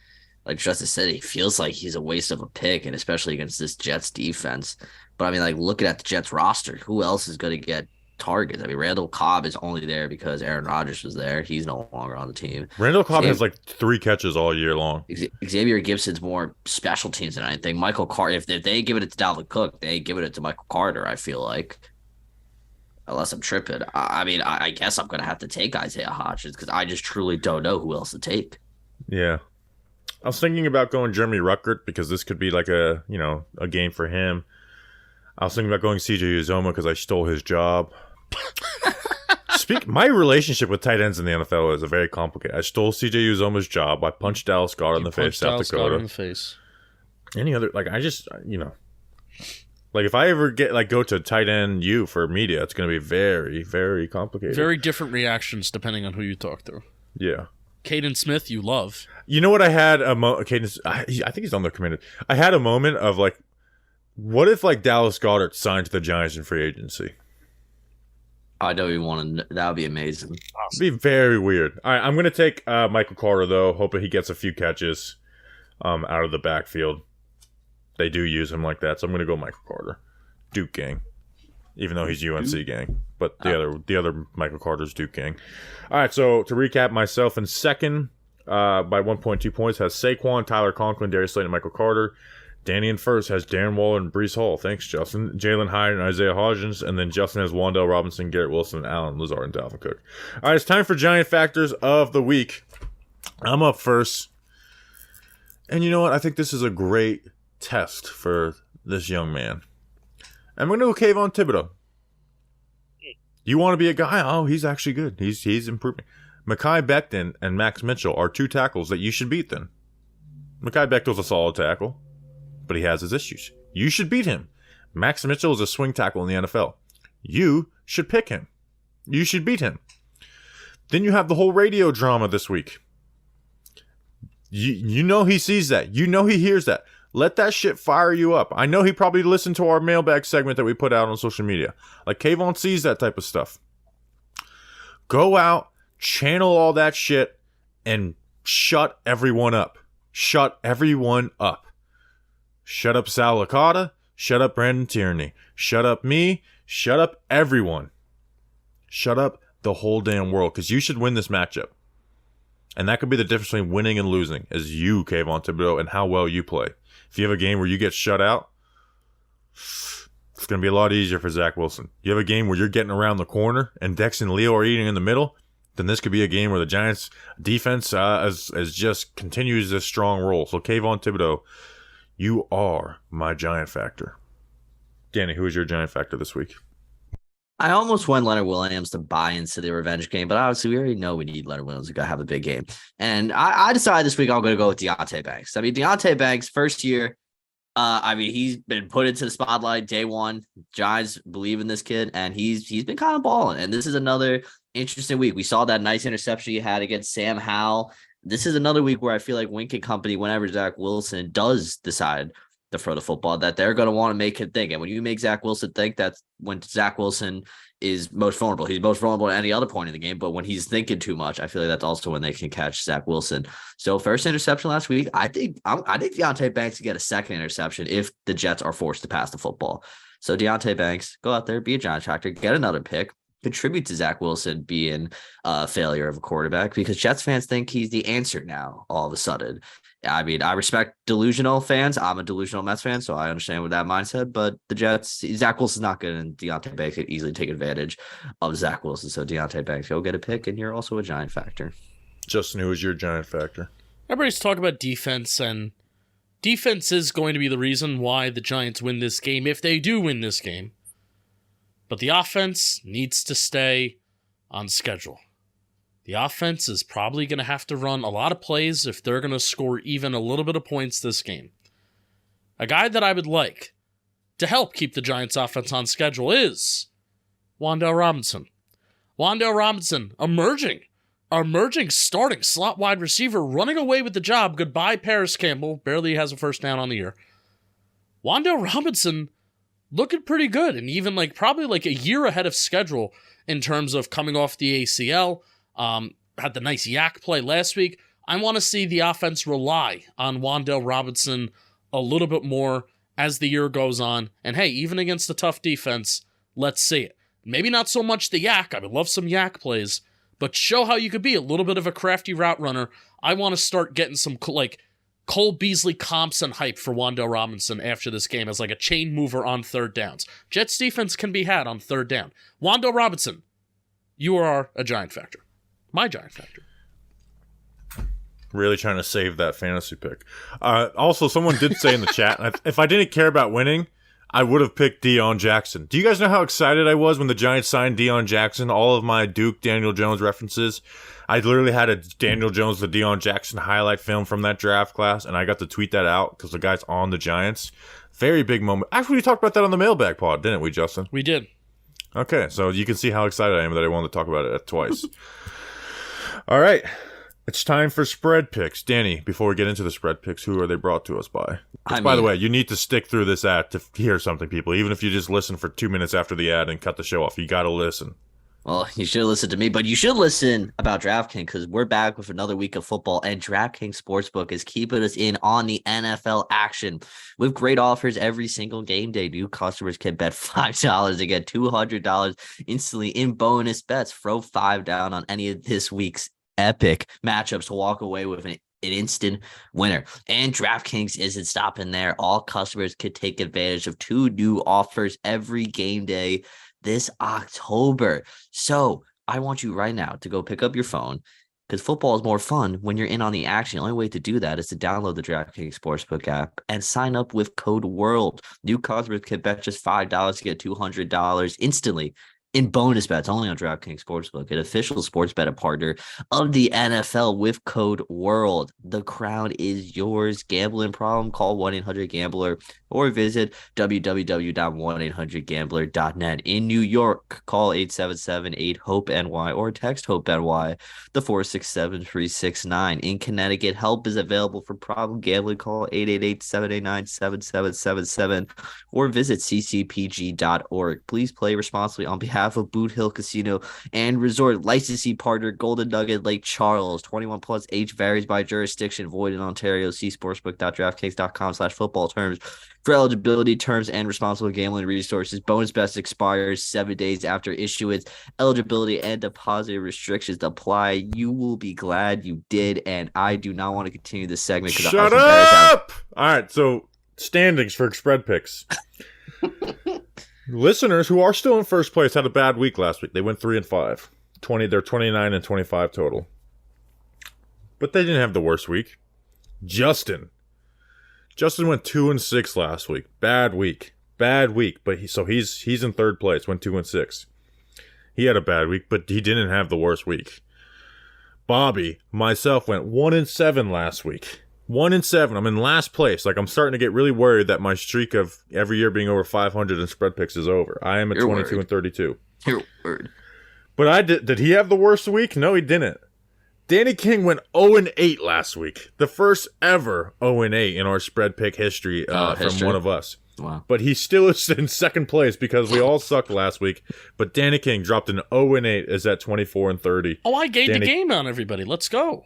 like Justin said, he feels like he's a waste of a pick, and especially against this Jets defense. But I mean, looking at the Jets roster, who else is going to get targets? I mean, Randall Cobb is only there because Aaron Rodgers was there. He's no longer on the team. Randall Cobb has 3 catches all year long. Xavier Gibson's more special teams than anything. Michael Carter, if they give it to Dalvin Cook, they give it to Michael Carter, I feel like. Unless I'm tripping. I mean, I guess I'm going to have to take Isaiah Hodgins because I just truly don't know who else to take. Yeah. I was thinking about going Jeremy Ruckert because this could be a game for him. I was thinking about going CJ Uzoma because I stole his job. My relationship with tight ends in the NFL is very complicated. I stole CJ Uzoma's job. I punched Dallas Goedert in the face, South Dakota. In the face. Any other if I ever go to tight end for media, it's going to be very, very complicated. Very different reactions depending on who you talk to. Yeah. Caden Smith, you love. You know what I had Caden? I think he's on the commander. I had a moment of what if Dallas Goedert signed to the Giants in free agency? I know you want to. That would be amazing. It'd be very weird. All right, I'm going to take Michael Carter though, hoping he gets a few catches out of the backfield. They do use him like that, so I'm going to go Michael Carter, Duke gang, even though he's UNC gang. But the other Michael Carter's Duke gang. All right, so to recap, myself in second by 1.2 points has Saquon, Tyler Conklin, Darius Slayton, and Michael Carter. Danny in first has Darren Waller and Breece Hall. Thanks, Justin. Jalen Hyatt and Isaiah Hodgins. And then Justin has Wan'Dale Robinson, Garrett Wilson, Allen Lazard, and Dalvin Cook. All right, it's time for Giant Factors of the Week. I'm up first. And you know what? I think this is a great test for this young man. I'm going to go Kayvon Thibodeau. You want to be a guy? Oh, he's actually good. He's improving. Mekhi Becton and Max Mitchell are 2 tackles that you should beat then. Mekhi Becton's a solid tackle, but he has his issues. You should beat him. Max Mitchell is a swing tackle in the NFL. You should pick him. You should beat him. Then you have the whole radio drama this week. You know he sees that. You know he hears that. Let that shit fire you up. I know he probably listened to our mailbag segment that we put out on social media. Kayvon sees that type of stuff. Go out, channel all that shit, and shut everyone up. Shut everyone up. Shut up Sal Licata. Shut up Brandon Tierney. Shut up me. Shut up everyone. Shut up the whole damn world, because you should win this matchup. And that could be the difference between winning and losing, is you, Kayvon Thibodeau, and how well you play. If you have a game where you get shut out, it's going to be a lot easier for Zach Wilson. You have a game where you're getting around the corner and Dex and Leo are eating in the middle, then this could be a game where the Giants' defense as just continues this strong roll. So Kayvon Thibodeau, you are my Giant Factor. Danny, who is your Giant Factor this week? I almost want Leonard Williams to buy into the revenge game, but obviously we already know we need Leonard Williams to have a big game. And I decided this week I'm going to go with Deontay Banks. I mean, Deontay Banks, first year, he's been put into the spotlight day one. Giants believe in this kid, and he's been kind of balling. And this is another interesting week. We saw that nice interception he had against Sam Howell. This is another week where I feel like Wink and company, whenever Zach Wilson does decide to throw the football, that they're going to want to make him think. And when you make Zach Wilson think, that's when Zach Wilson is most vulnerable. He's most vulnerable at any other point in the game, but when he's thinking too much, I feel like that's also when they can catch Zach Wilson. So first interception last week, I think Deontay Banks can get a second interception if the Jets are forced to pass the football. So Deontay Banks, go out there, be a Giant factor, get another pick, contribute to Zach Wilson being a failure of a quarterback, because Jets fans think he's the answer now all of a sudden. I mean, I respect delusional fans. I'm a delusional Mets fan, so I understand with that mindset. But the Jets, Zach Wilson's not good, and Deontay Banks could easily take advantage of Zach Wilson. So Deontay Banks, go get a pick, and you're also a Giant factor. Justin, who is your Giant factor? Everybody's talking about defense, and defense is going to be the reason why the Giants win this game, if they do win this game. But the offense needs to stay on schedule. The offense is probably going to have to run a lot of plays if they're going to score even a little bit of points this game. A guy that I would like to help keep the Giants' offense on schedule is Wan'Dale Robinson. Wan'Dale Robinson, emerging starting slot wide receiver, running away with the job. Goodbye, Paris Campbell. Barely has a first down on the year. Wan'Dale Robinson looking pretty good, and even probably a year ahead of schedule in terms of coming off the ACL. Had the nice yak play last week. I want to see the offense rely on Wan'Dale Robinson a little bit more as the year goes on. And hey, even against a tough defense, let's see it. Maybe not so much the yak. I would love some yak plays, but show how you could be a little bit of a crafty route runner. I want to start getting some Cole Beasley comps and hype for Wan'Dale Robinson after this game as a chain mover on third downs. Jets defense can be had on third down. Wan'Dale Robinson, you are a Giant factor. My Giant factor. Really trying to save that fantasy pick. Also, someone did say in the chat, if I didn't care about winning, I would have picked Deion Jackson. Do you guys know how excited I was when the Giants signed Deion Jackson? All of my Duke Daniel Jones references. I literally had a Daniel Jones to Deion Jackson highlight film from that draft class, and I got to tweet that out because the guy's on the Giants. Very big moment. Actually, we talked about that on the mailbag pod, didn't we, Justin? We did. Okay, so you can see how excited I am that I wanted to talk about it twice. All right, it's time for spread picks. Danny, before we get into the spread picks, who are they brought to us by? By the way, you need to stick through this ad to hear something, people. Even if you just listen for 2 minutes after the ad and cut the show off, you got to listen. Well, you should listen to me, but you should listen about DraftKings because we're back with another week of football, and DraftKings Sportsbook is keeping us in on the NFL action with great offers every single game day. New customers can bet $5 to get $200 instantly in bonus bets. Throw $5 down on any of this week's epic matchups to walk away with an instant winner. And DraftKings isn't stopping there. All customers could take advantage of 2 new offers every game day this October. So I want you right now to go pick up your phone, because football is more fun when you're in on the action. The only way to do that is to download the DraftKings Sportsbook app and sign up with code WORLD. New customers can bet just $5 to get $200 instantly in bonus bets only on DraftKings Sportsbook, an official sports betting partner of the NFL with code WORLD. The crown is yours. Gambling problem? Call 1-800-GAMBLER or visit www.1800gambler.net. In New York, call 877-8-HOPE-NY or text HOPE-NY to 467-369. In Connecticut, help is available for problem gambling. Call 888-789-7777 or visit ccpg.org. Please play responsibly on behalf of Boot Hill Casino and Resort. Licensee partner Golden Nugget Lake Charles. 21 plus, age varies by jurisdiction. Void in Ontario. See sportsbook.draftkings.com/football terms for eligibility, terms, and responsible gambling resources. Bonus bets expires 7 days after issuance. Eligibility and deposit restrictions apply. You will be glad you did, and I do not want to continue this segment. Shut up! All right, so standings for spread picks. Listeners who are still in first place had a bad week last week. They went 3-5. They're 29-25 total. But they didn't have the worst week. Justin went 2-6 last week. Bad week. But he's in third place. Went 2-6. He had a bad week, but he didn't have the worst week. Bobby, myself, went 1-7 last week. 1-7. I'm in last place. Like, I'm starting to get really worried that my streak of every year being over 500 in spread picks is over. I am at 22-32. Your word. But did he have the worst week? No, he didn't. Danny King went 0-8 last week. The first ever 0-8 in our spread pick history, from one of us. Wow. But he still is in second place because we all sucked last week. But Danny King dropped an 0-8, is at 24-30. Oh, I gave the game on everybody. Let's go.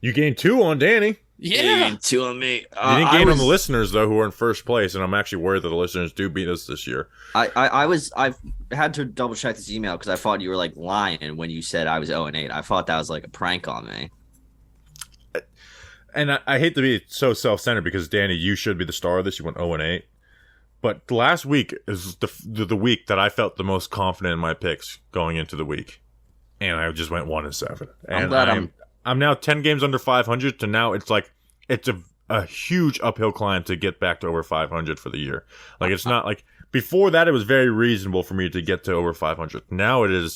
You gained 2 on Danny. Yeah. 2 on me. You didn't gain on the listeners, though, who are in first place, and I'm actually worried that the listeners do beat us this year. I've had to double check this email because I thought you were like lying when you said I was 0-8. I thought that was like a prank on me. And I hate to be so self-centered because, Danny, you should be the star of this. You went 0-8. But last week is the week that I felt the most confident in my picks going into the week. And I just went 1-7. And I'm now 10 games under 500 to now it's like it's a huge uphill climb to get back to over 500 for the year. Like, it's not like before that it was very reasonable for me to get to over 500. Now it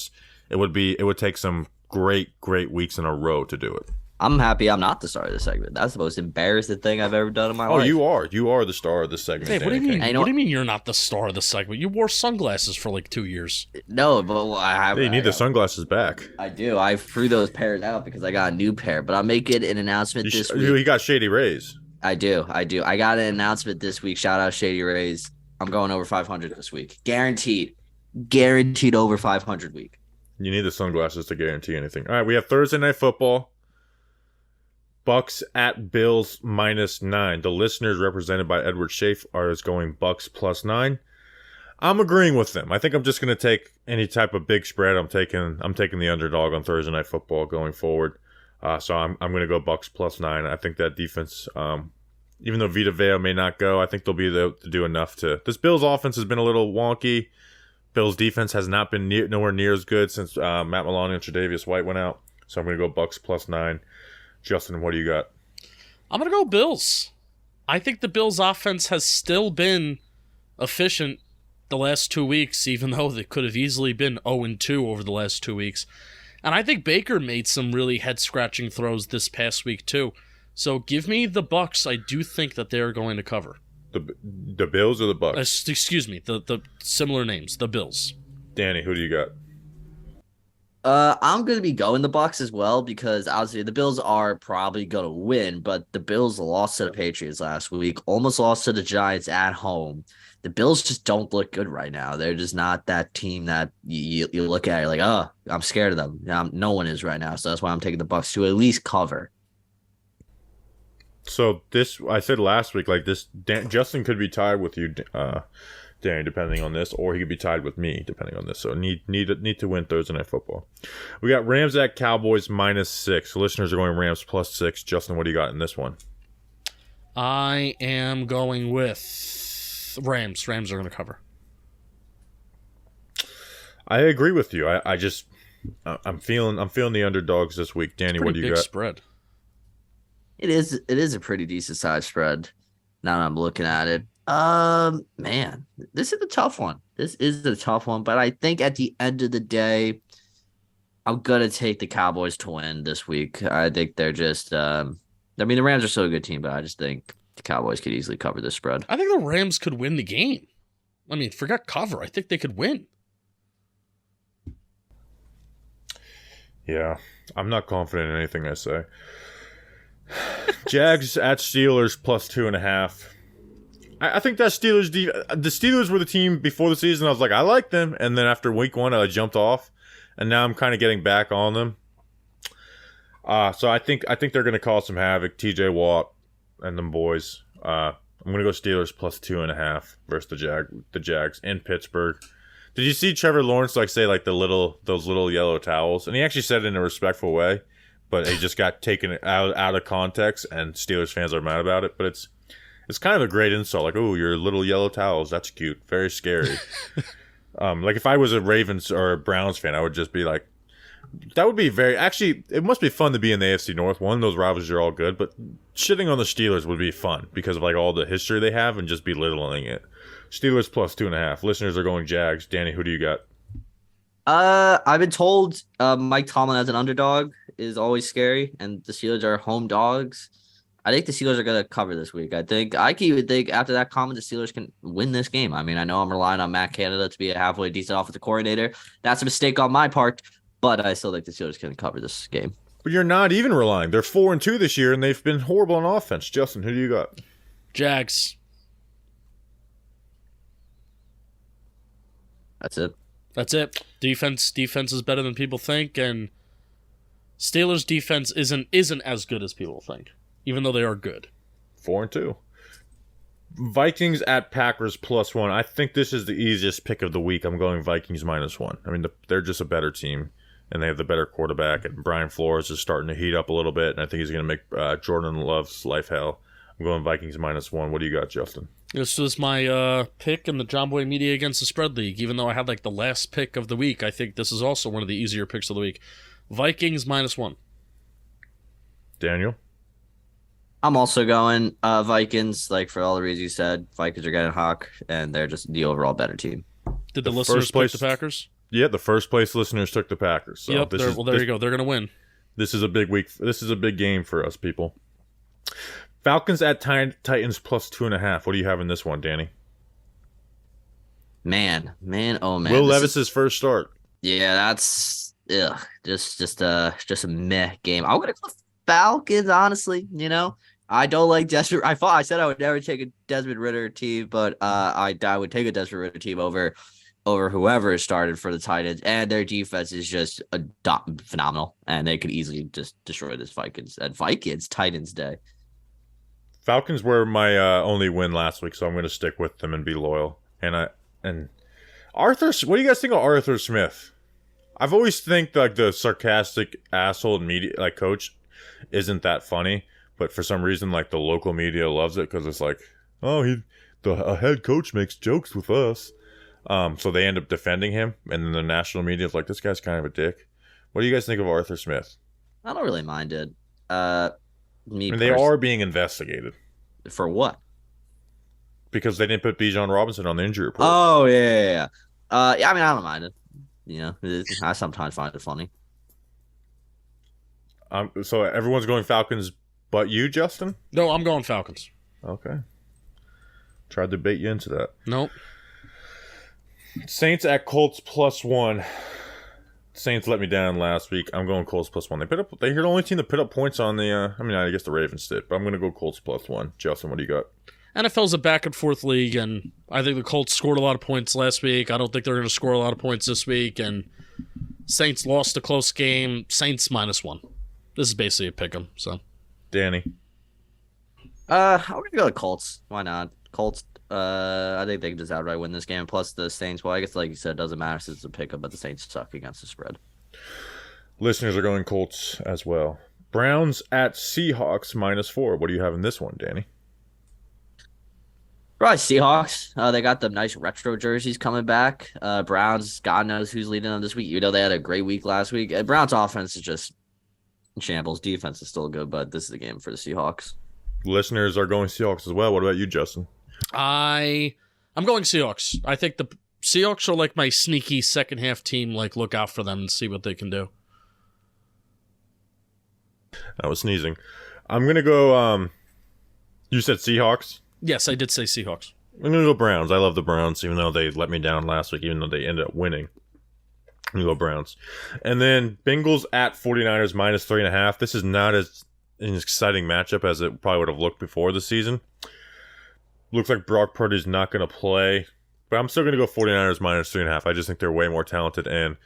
would take some great weeks in a row to do it. I'm happy I'm not the star of this segment. That's the most embarrassing thing I've ever done in my life. Oh, you are. You are the star of this segment. Hey, what do you mean? King. What do you mean you're not the star of the segment? You wore sunglasses for like 2 years. No, but you need the sunglasses back. I do. I threw those pairs out because I got a new pair. But I'm making an announcement this week. You got Shady Rays. I do. I got an announcement this week. Shout out Shady Rays. I'm going over 500 this week. Guaranteed over 500 week. You need the sunglasses to guarantee anything. All right, we have Thursday Night Football. Bucks at Bills -9. The listeners, represented by Edward Schaaf, are going Bucks +9. I'm agreeing with them. I think I'm just going to take any type of big spread. I'm taking the underdog on Thursday Night Football going forward. So I'm going to go Bucks +9. I think that defense, even though Vita Vea may not go, I think they'll be able to do enough to. This Bills offense has been a little wonky. Bills defense has not been nowhere near as good since Matt Milano and Tre'Davious White went out. So I'm going to go Bucks +9. Justin, what do you got? I'm going to go Bills. I think the Bills offense has still been efficient the last 2 weeks, even though they could have easily been 0-2 over the last 2 weeks. And I think Baker made some really head-scratching throws this past week, too. So give me the Bucks. I do think that they're going to cover. The Bills or the Bucks? Excuse me, the similar names, the Bills. Danny, who do you got? I'm going to be going the Bucks as well because obviously the Bills are probably going to win, but the Bills lost to the Patriots last week, almost lost to the Giants at home. The Bills just don't look good right now. They're just not that team that you look at, you're like, oh, I'm scared of them. No one is right now, so that's why I'm taking the Bucks to at least cover. So I said last week, like this, Justin could be tied with you, Danny, depending on this, or he could be tied with me, depending on this. So need to win Thursday Night Football. We got Rams at Cowboys -6. Listeners are going Rams +6. Justin, what do you got in this one? I am going with Rams. Rams are going to cover. I agree with you. I'm feeling the underdogs this week. Danny, what do you got? Spread. It is a pretty decent size spread. Now that I'm looking at it. Man, this is a tough one. But I think at the end of the day, I'm gonna take the Cowboys to win this week. I think they're just the Rams are still a good team, but I just think the Cowboys could easily cover this spread. I think the Rams could win the game. I mean, forget cover. I think they could win. Yeah, I'm not confident in anything I say. Jags at Steelers +2.5. I think that the Steelers were the team before the season. I was like, I like them, and then after week 1, I jumped off, and now I'm kind of getting back on them. So I think they're going to cause some havoc. TJ Watt and them boys. I'm going to go Steelers +2.5 versus the Jags in Pittsburgh. Did you see Trevor Lawrence say those little yellow towels? And he actually said it in a respectful way, but he just got taken out of context, and Steelers fans are mad about it. But it's kind of a great insult. Like, oh, your little yellow towels. That's cute. Very scary. Like, if I was a Ravens or a Browns fan, I would just be like, that would be actually, it must be fun to be in the AFC North. One, those rivals are all good, but shitting on the Steelers would be fun because of, all the history they have and just belittling it. Steelers +2.5. Listeners are going Jags. Danny, who do you got? I've been told Mike Tomlin as an underdog is always scary, and the Steelers are home dogs. I think the Steelers are going to cover this week. I can even think after that comment, the Steelers can win this game. I mean, I know I'm relying on Matt Canada to be a halfway decent offensive coordinator. That's a mistake on my part, but I still think the Steelers can cover this game. But you're not even relying. They're 4-2 this year, and they've been horrible on offense. Justin, who do you got? Jags. That's it. That's it. Defense is better than people think, and Steelers defense isn't as good as people think, even though they are good. 4-2. Vikings at Packers +1. I think this is the easiest pick of the week. I'm going Vikings -1. I mean, they're just a better team, and they have the better quarterback, and Brian Flores is starting to heat up a little bit, and I think he's going to make Jordan Love's life hell. I'm going Vikings -1. What do you got, Justin? This was my pick in the John Boy Media Against the Spread League. Even though I had like the last pick of the week, I think this is also one of the easier picks of the week. Vikings -1. Daniel? I'm also going Vikings, like for all the reasons you said. Vikings are getting hawk, and they're just the overall better team. Did the listeners pick the Packers? Yeah, the first place listeners took the Packers. So yep, there you go. They're going to win. This is a big week. This is a big game for us, people. Falcons at Titans +2.5. What do you have in this one, Danny? Man, oh man. Will Levis's first start. Yeah, that's just a meh game. I'm gonna go Falcons, honestly. You know, I don't like Desmond. I said I would never take a Desmond Ridder team, but I would take a Desmond Ridder team over whoever is started for the Titans, and their defense is just phenomenal, and they could easily just destroy this Vikings Titans day. Falcons were my only win last week, so I'm going to stick with them and be loyal. And Arthur, what do you guys think of Arthur Smith? I've always think like the sarcastic asshole media like coach isn't that funny, but for some reason like the local media loves it because it's like, oh, a head coach makes jokes with us. So they end up defending him, and then the national media is like, this guy's kind of a dick. What do you guys think of Arthur Smith? I don't really mind it. They are being investigated. For what? Because they didn't put Bijan Robinson on the injury report. Oh, yeah. Yeah, I mean, I don't mind it. You know, I sometimes find it funny. So everyone's going Falcons but you, Justin? No, I'm going Falcons. Okay. Tried to bait you into that. Nope. Saints at Colts +1. Saints let me down last week. I'm going Colts +1. They're the only team to put up points on the. I guess the Ravens did, but I'm going to go Colts +1. Justin, what do you got? NFL's a back and forth league, and I think the Colts scored a lot of points last week. I don't think they're going to score a lot of points this week, and Saints lost a close game. Saints -1. This is basically a pick 'em. So, Danny, I'm going to go to Colts. Why not? Colts. I think they can just outright win this game. Plus the Saints. Well, I guess like you said, it doesn't matter since it's a pickup, but the Saints suck against the spread. Listeners are going Colts as well. Browns at Seahawks -4. What do you have in this one, Danny? Probably Seahawks. They got the nice retro jerseys coming back. Browns, God knows who's leading them this week. You know they had a great week last week. Browns offense is just in shambles. Defense is still good, but this is the game for the Seahawks. Listeners are going Seahawks as well. What about you, Justin? I'm going Seahawks. I think the Seahawks are like my sneaky second half team. Like, look out for them and see what they can do. I was sneezing. I'm gonna go. You said Seahawks? Yes, I did say Seahawks. I'm gonna go Browns. I love the Browns, even though they let me down last week. Even though they ended up winning, I'm gonna go Browns. And then Bengals at 49ers -3.5. This is not as an exciting matchup as it probably would have looked before the season. Looks like Brock Purdy's not going to play, but I'm still going to go 49ers -3.5. I just think they're way more talented, and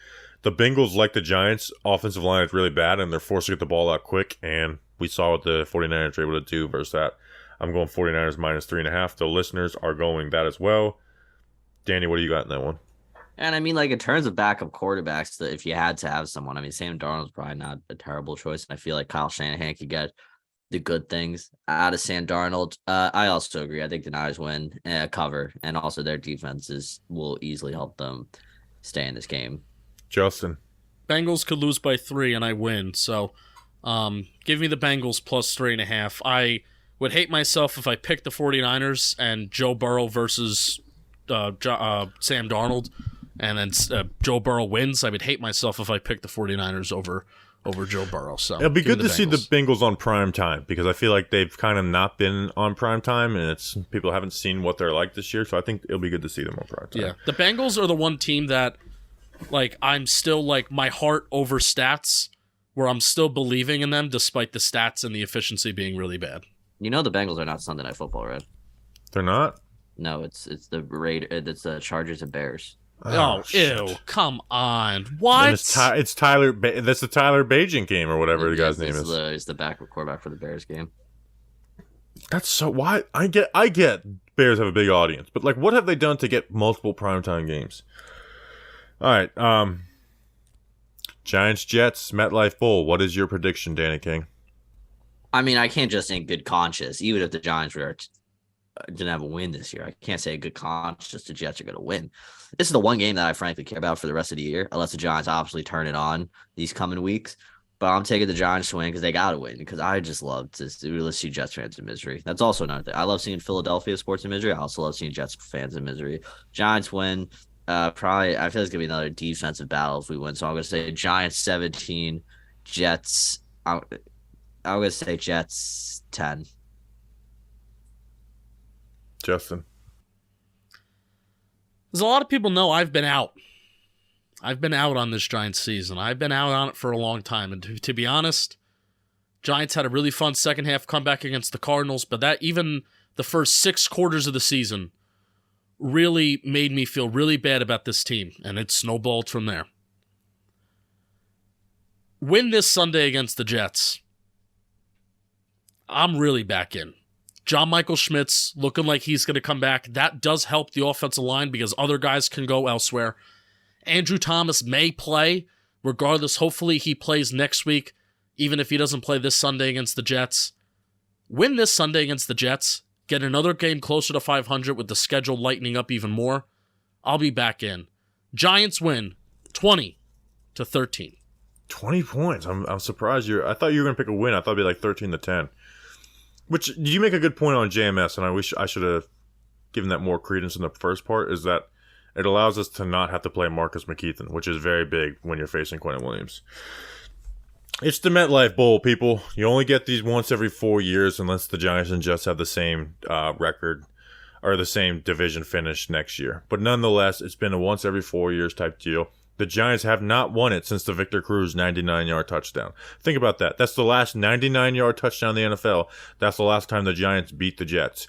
the Bengals, like the Giants, offensive line is really bad, and they're forced to get the ball out quick, and we saw what the 49ers were able to do versus that. I'm going 49ers -3.5. The listeners are going that as well. Danny, what do you got in that one? And I mean, like in terms of backup quarterbacks, that if you had to have someone, I mean, Sam Darnold's probably not a terrible choice. And I feel like Kyle Shanahan could get the good things out of Sam Darnold. I also agree. I think the Niners win cover, and also their defenses will easily help them stay in this game. Justin. Bengals could lose by 3 and I win. So give me the Bengals +3.5. I would hate myself if I picked the 49ers and Joe Burrow versus Sam Darnold and then Joe Burrow wins, I would hate myself if I picked the 49ers over Joe Burrow. So it'll be good to see the Bengals. Bengals on prime time, because I feel like they've kind of not been on prime time, and it's people haven't seen what they're like this year. So I think it'll be good to see them on prime time. Yeah, the Bengals are the one team that, like, I'm still like my heart over stats, where I'm still believing in them despite the stats and the efficiency being really bad. You know the Bengals are not Sunday Night Football, right? They're not. No, it's the Chargers and Bears. Oh, shit. ew! Come on, what? And it's Tyler. That's the Tyler Bagent game or whatever the guy's name is. It's the quarterback for the Bears game. That's so why I get Bears have a big audience, but like, what have they done to get multiple primetime games? All right, Giants Jets MetLife Bowl. What is your prediction, Danny King? I mean, I can't just in good conscience, even if the Giants didn't have a win this year. I can't say a good conscience the Jets are going to win. This is the one game that I frankly care about for the rest of the year, unless the Giants obviously turn it on these coming weeks. But I'm taking the Giants to win because they got to win, because I just love to see Jets fans in misery. That's also another thing. I love seeing Philadelphia sports in misery. I also love seeing Jets fans in misery. Giants win. Probably, I feel it's going to be another defensive battle if we win. So I'm going to say Giants 17, Jets. I'm going to say Jets 10. Justin. As a lot of people know, I've been out. I've been out on this Giants season. I've been out on it for a long time. And to be honest, Giants had a really fun second half comeback against the Cardinals, but that even the first 6 quarters of the season really made me feel really bad about this team, and it snowballed from there. Win this Sunday against the Jets. I'm really back in. John Michael Schmitz looking like he's going to come back. That does help the offensive line because other guys can go elsewhere. Andrew Thomas may play. Regardless, hopefully he plays next week, even if he doesn't play this Sunday against the Jets. Win this Sunday against the Jets. Get another game closer to 500 with the schedule lightening up even more. I'll be back in. Giants win 20-13. 20 points. I'm surprised I thought you were going to pick a win. I thought it'd be like 13-10. Which, you make a good point on JMS, and I wish I should have given that more credence in the first part, is that it allows us to not have to play Marcus McKeithen, which is very big when you're facing Quentin Williams. It's the MetLife Bowl, people. You only get these once every 4 years unless the Giants and Jets have the same record or the same division finish next year. But nonetheless, it's been a once every 4 years type deal. The Giants have not won it since the Victor Cruz 99-yard touchdown. Think about that. That's the last 99-yard touchdown in the NFL. That's the last time the Giants beat the Jets.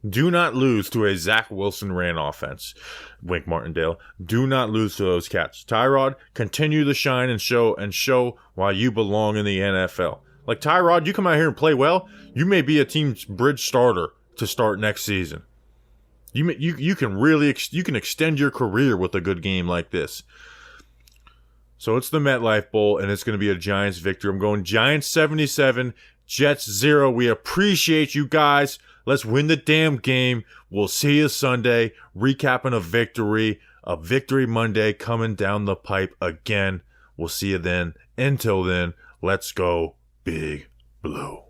Do not lose to a Zach Wilson ran offense, Wink Martindale. Do not lose to those cats. Tyrod, continue to shine and show why you belong in the NFL. Like, Tyrod, you come out here and play well, you may be a team's bridge starter to start next season. You can really extend your career with a good game like this. So it's the MetLife Bowl, and it's going to be a Giants victory. I'm going Giants 77, Jets 0. We appreciate you guys. Let's win the damn game. We'll see you Sunday. Recapping a victory Monday coming down the pipe again. We'll see you then. Until then, let's go Big Blue.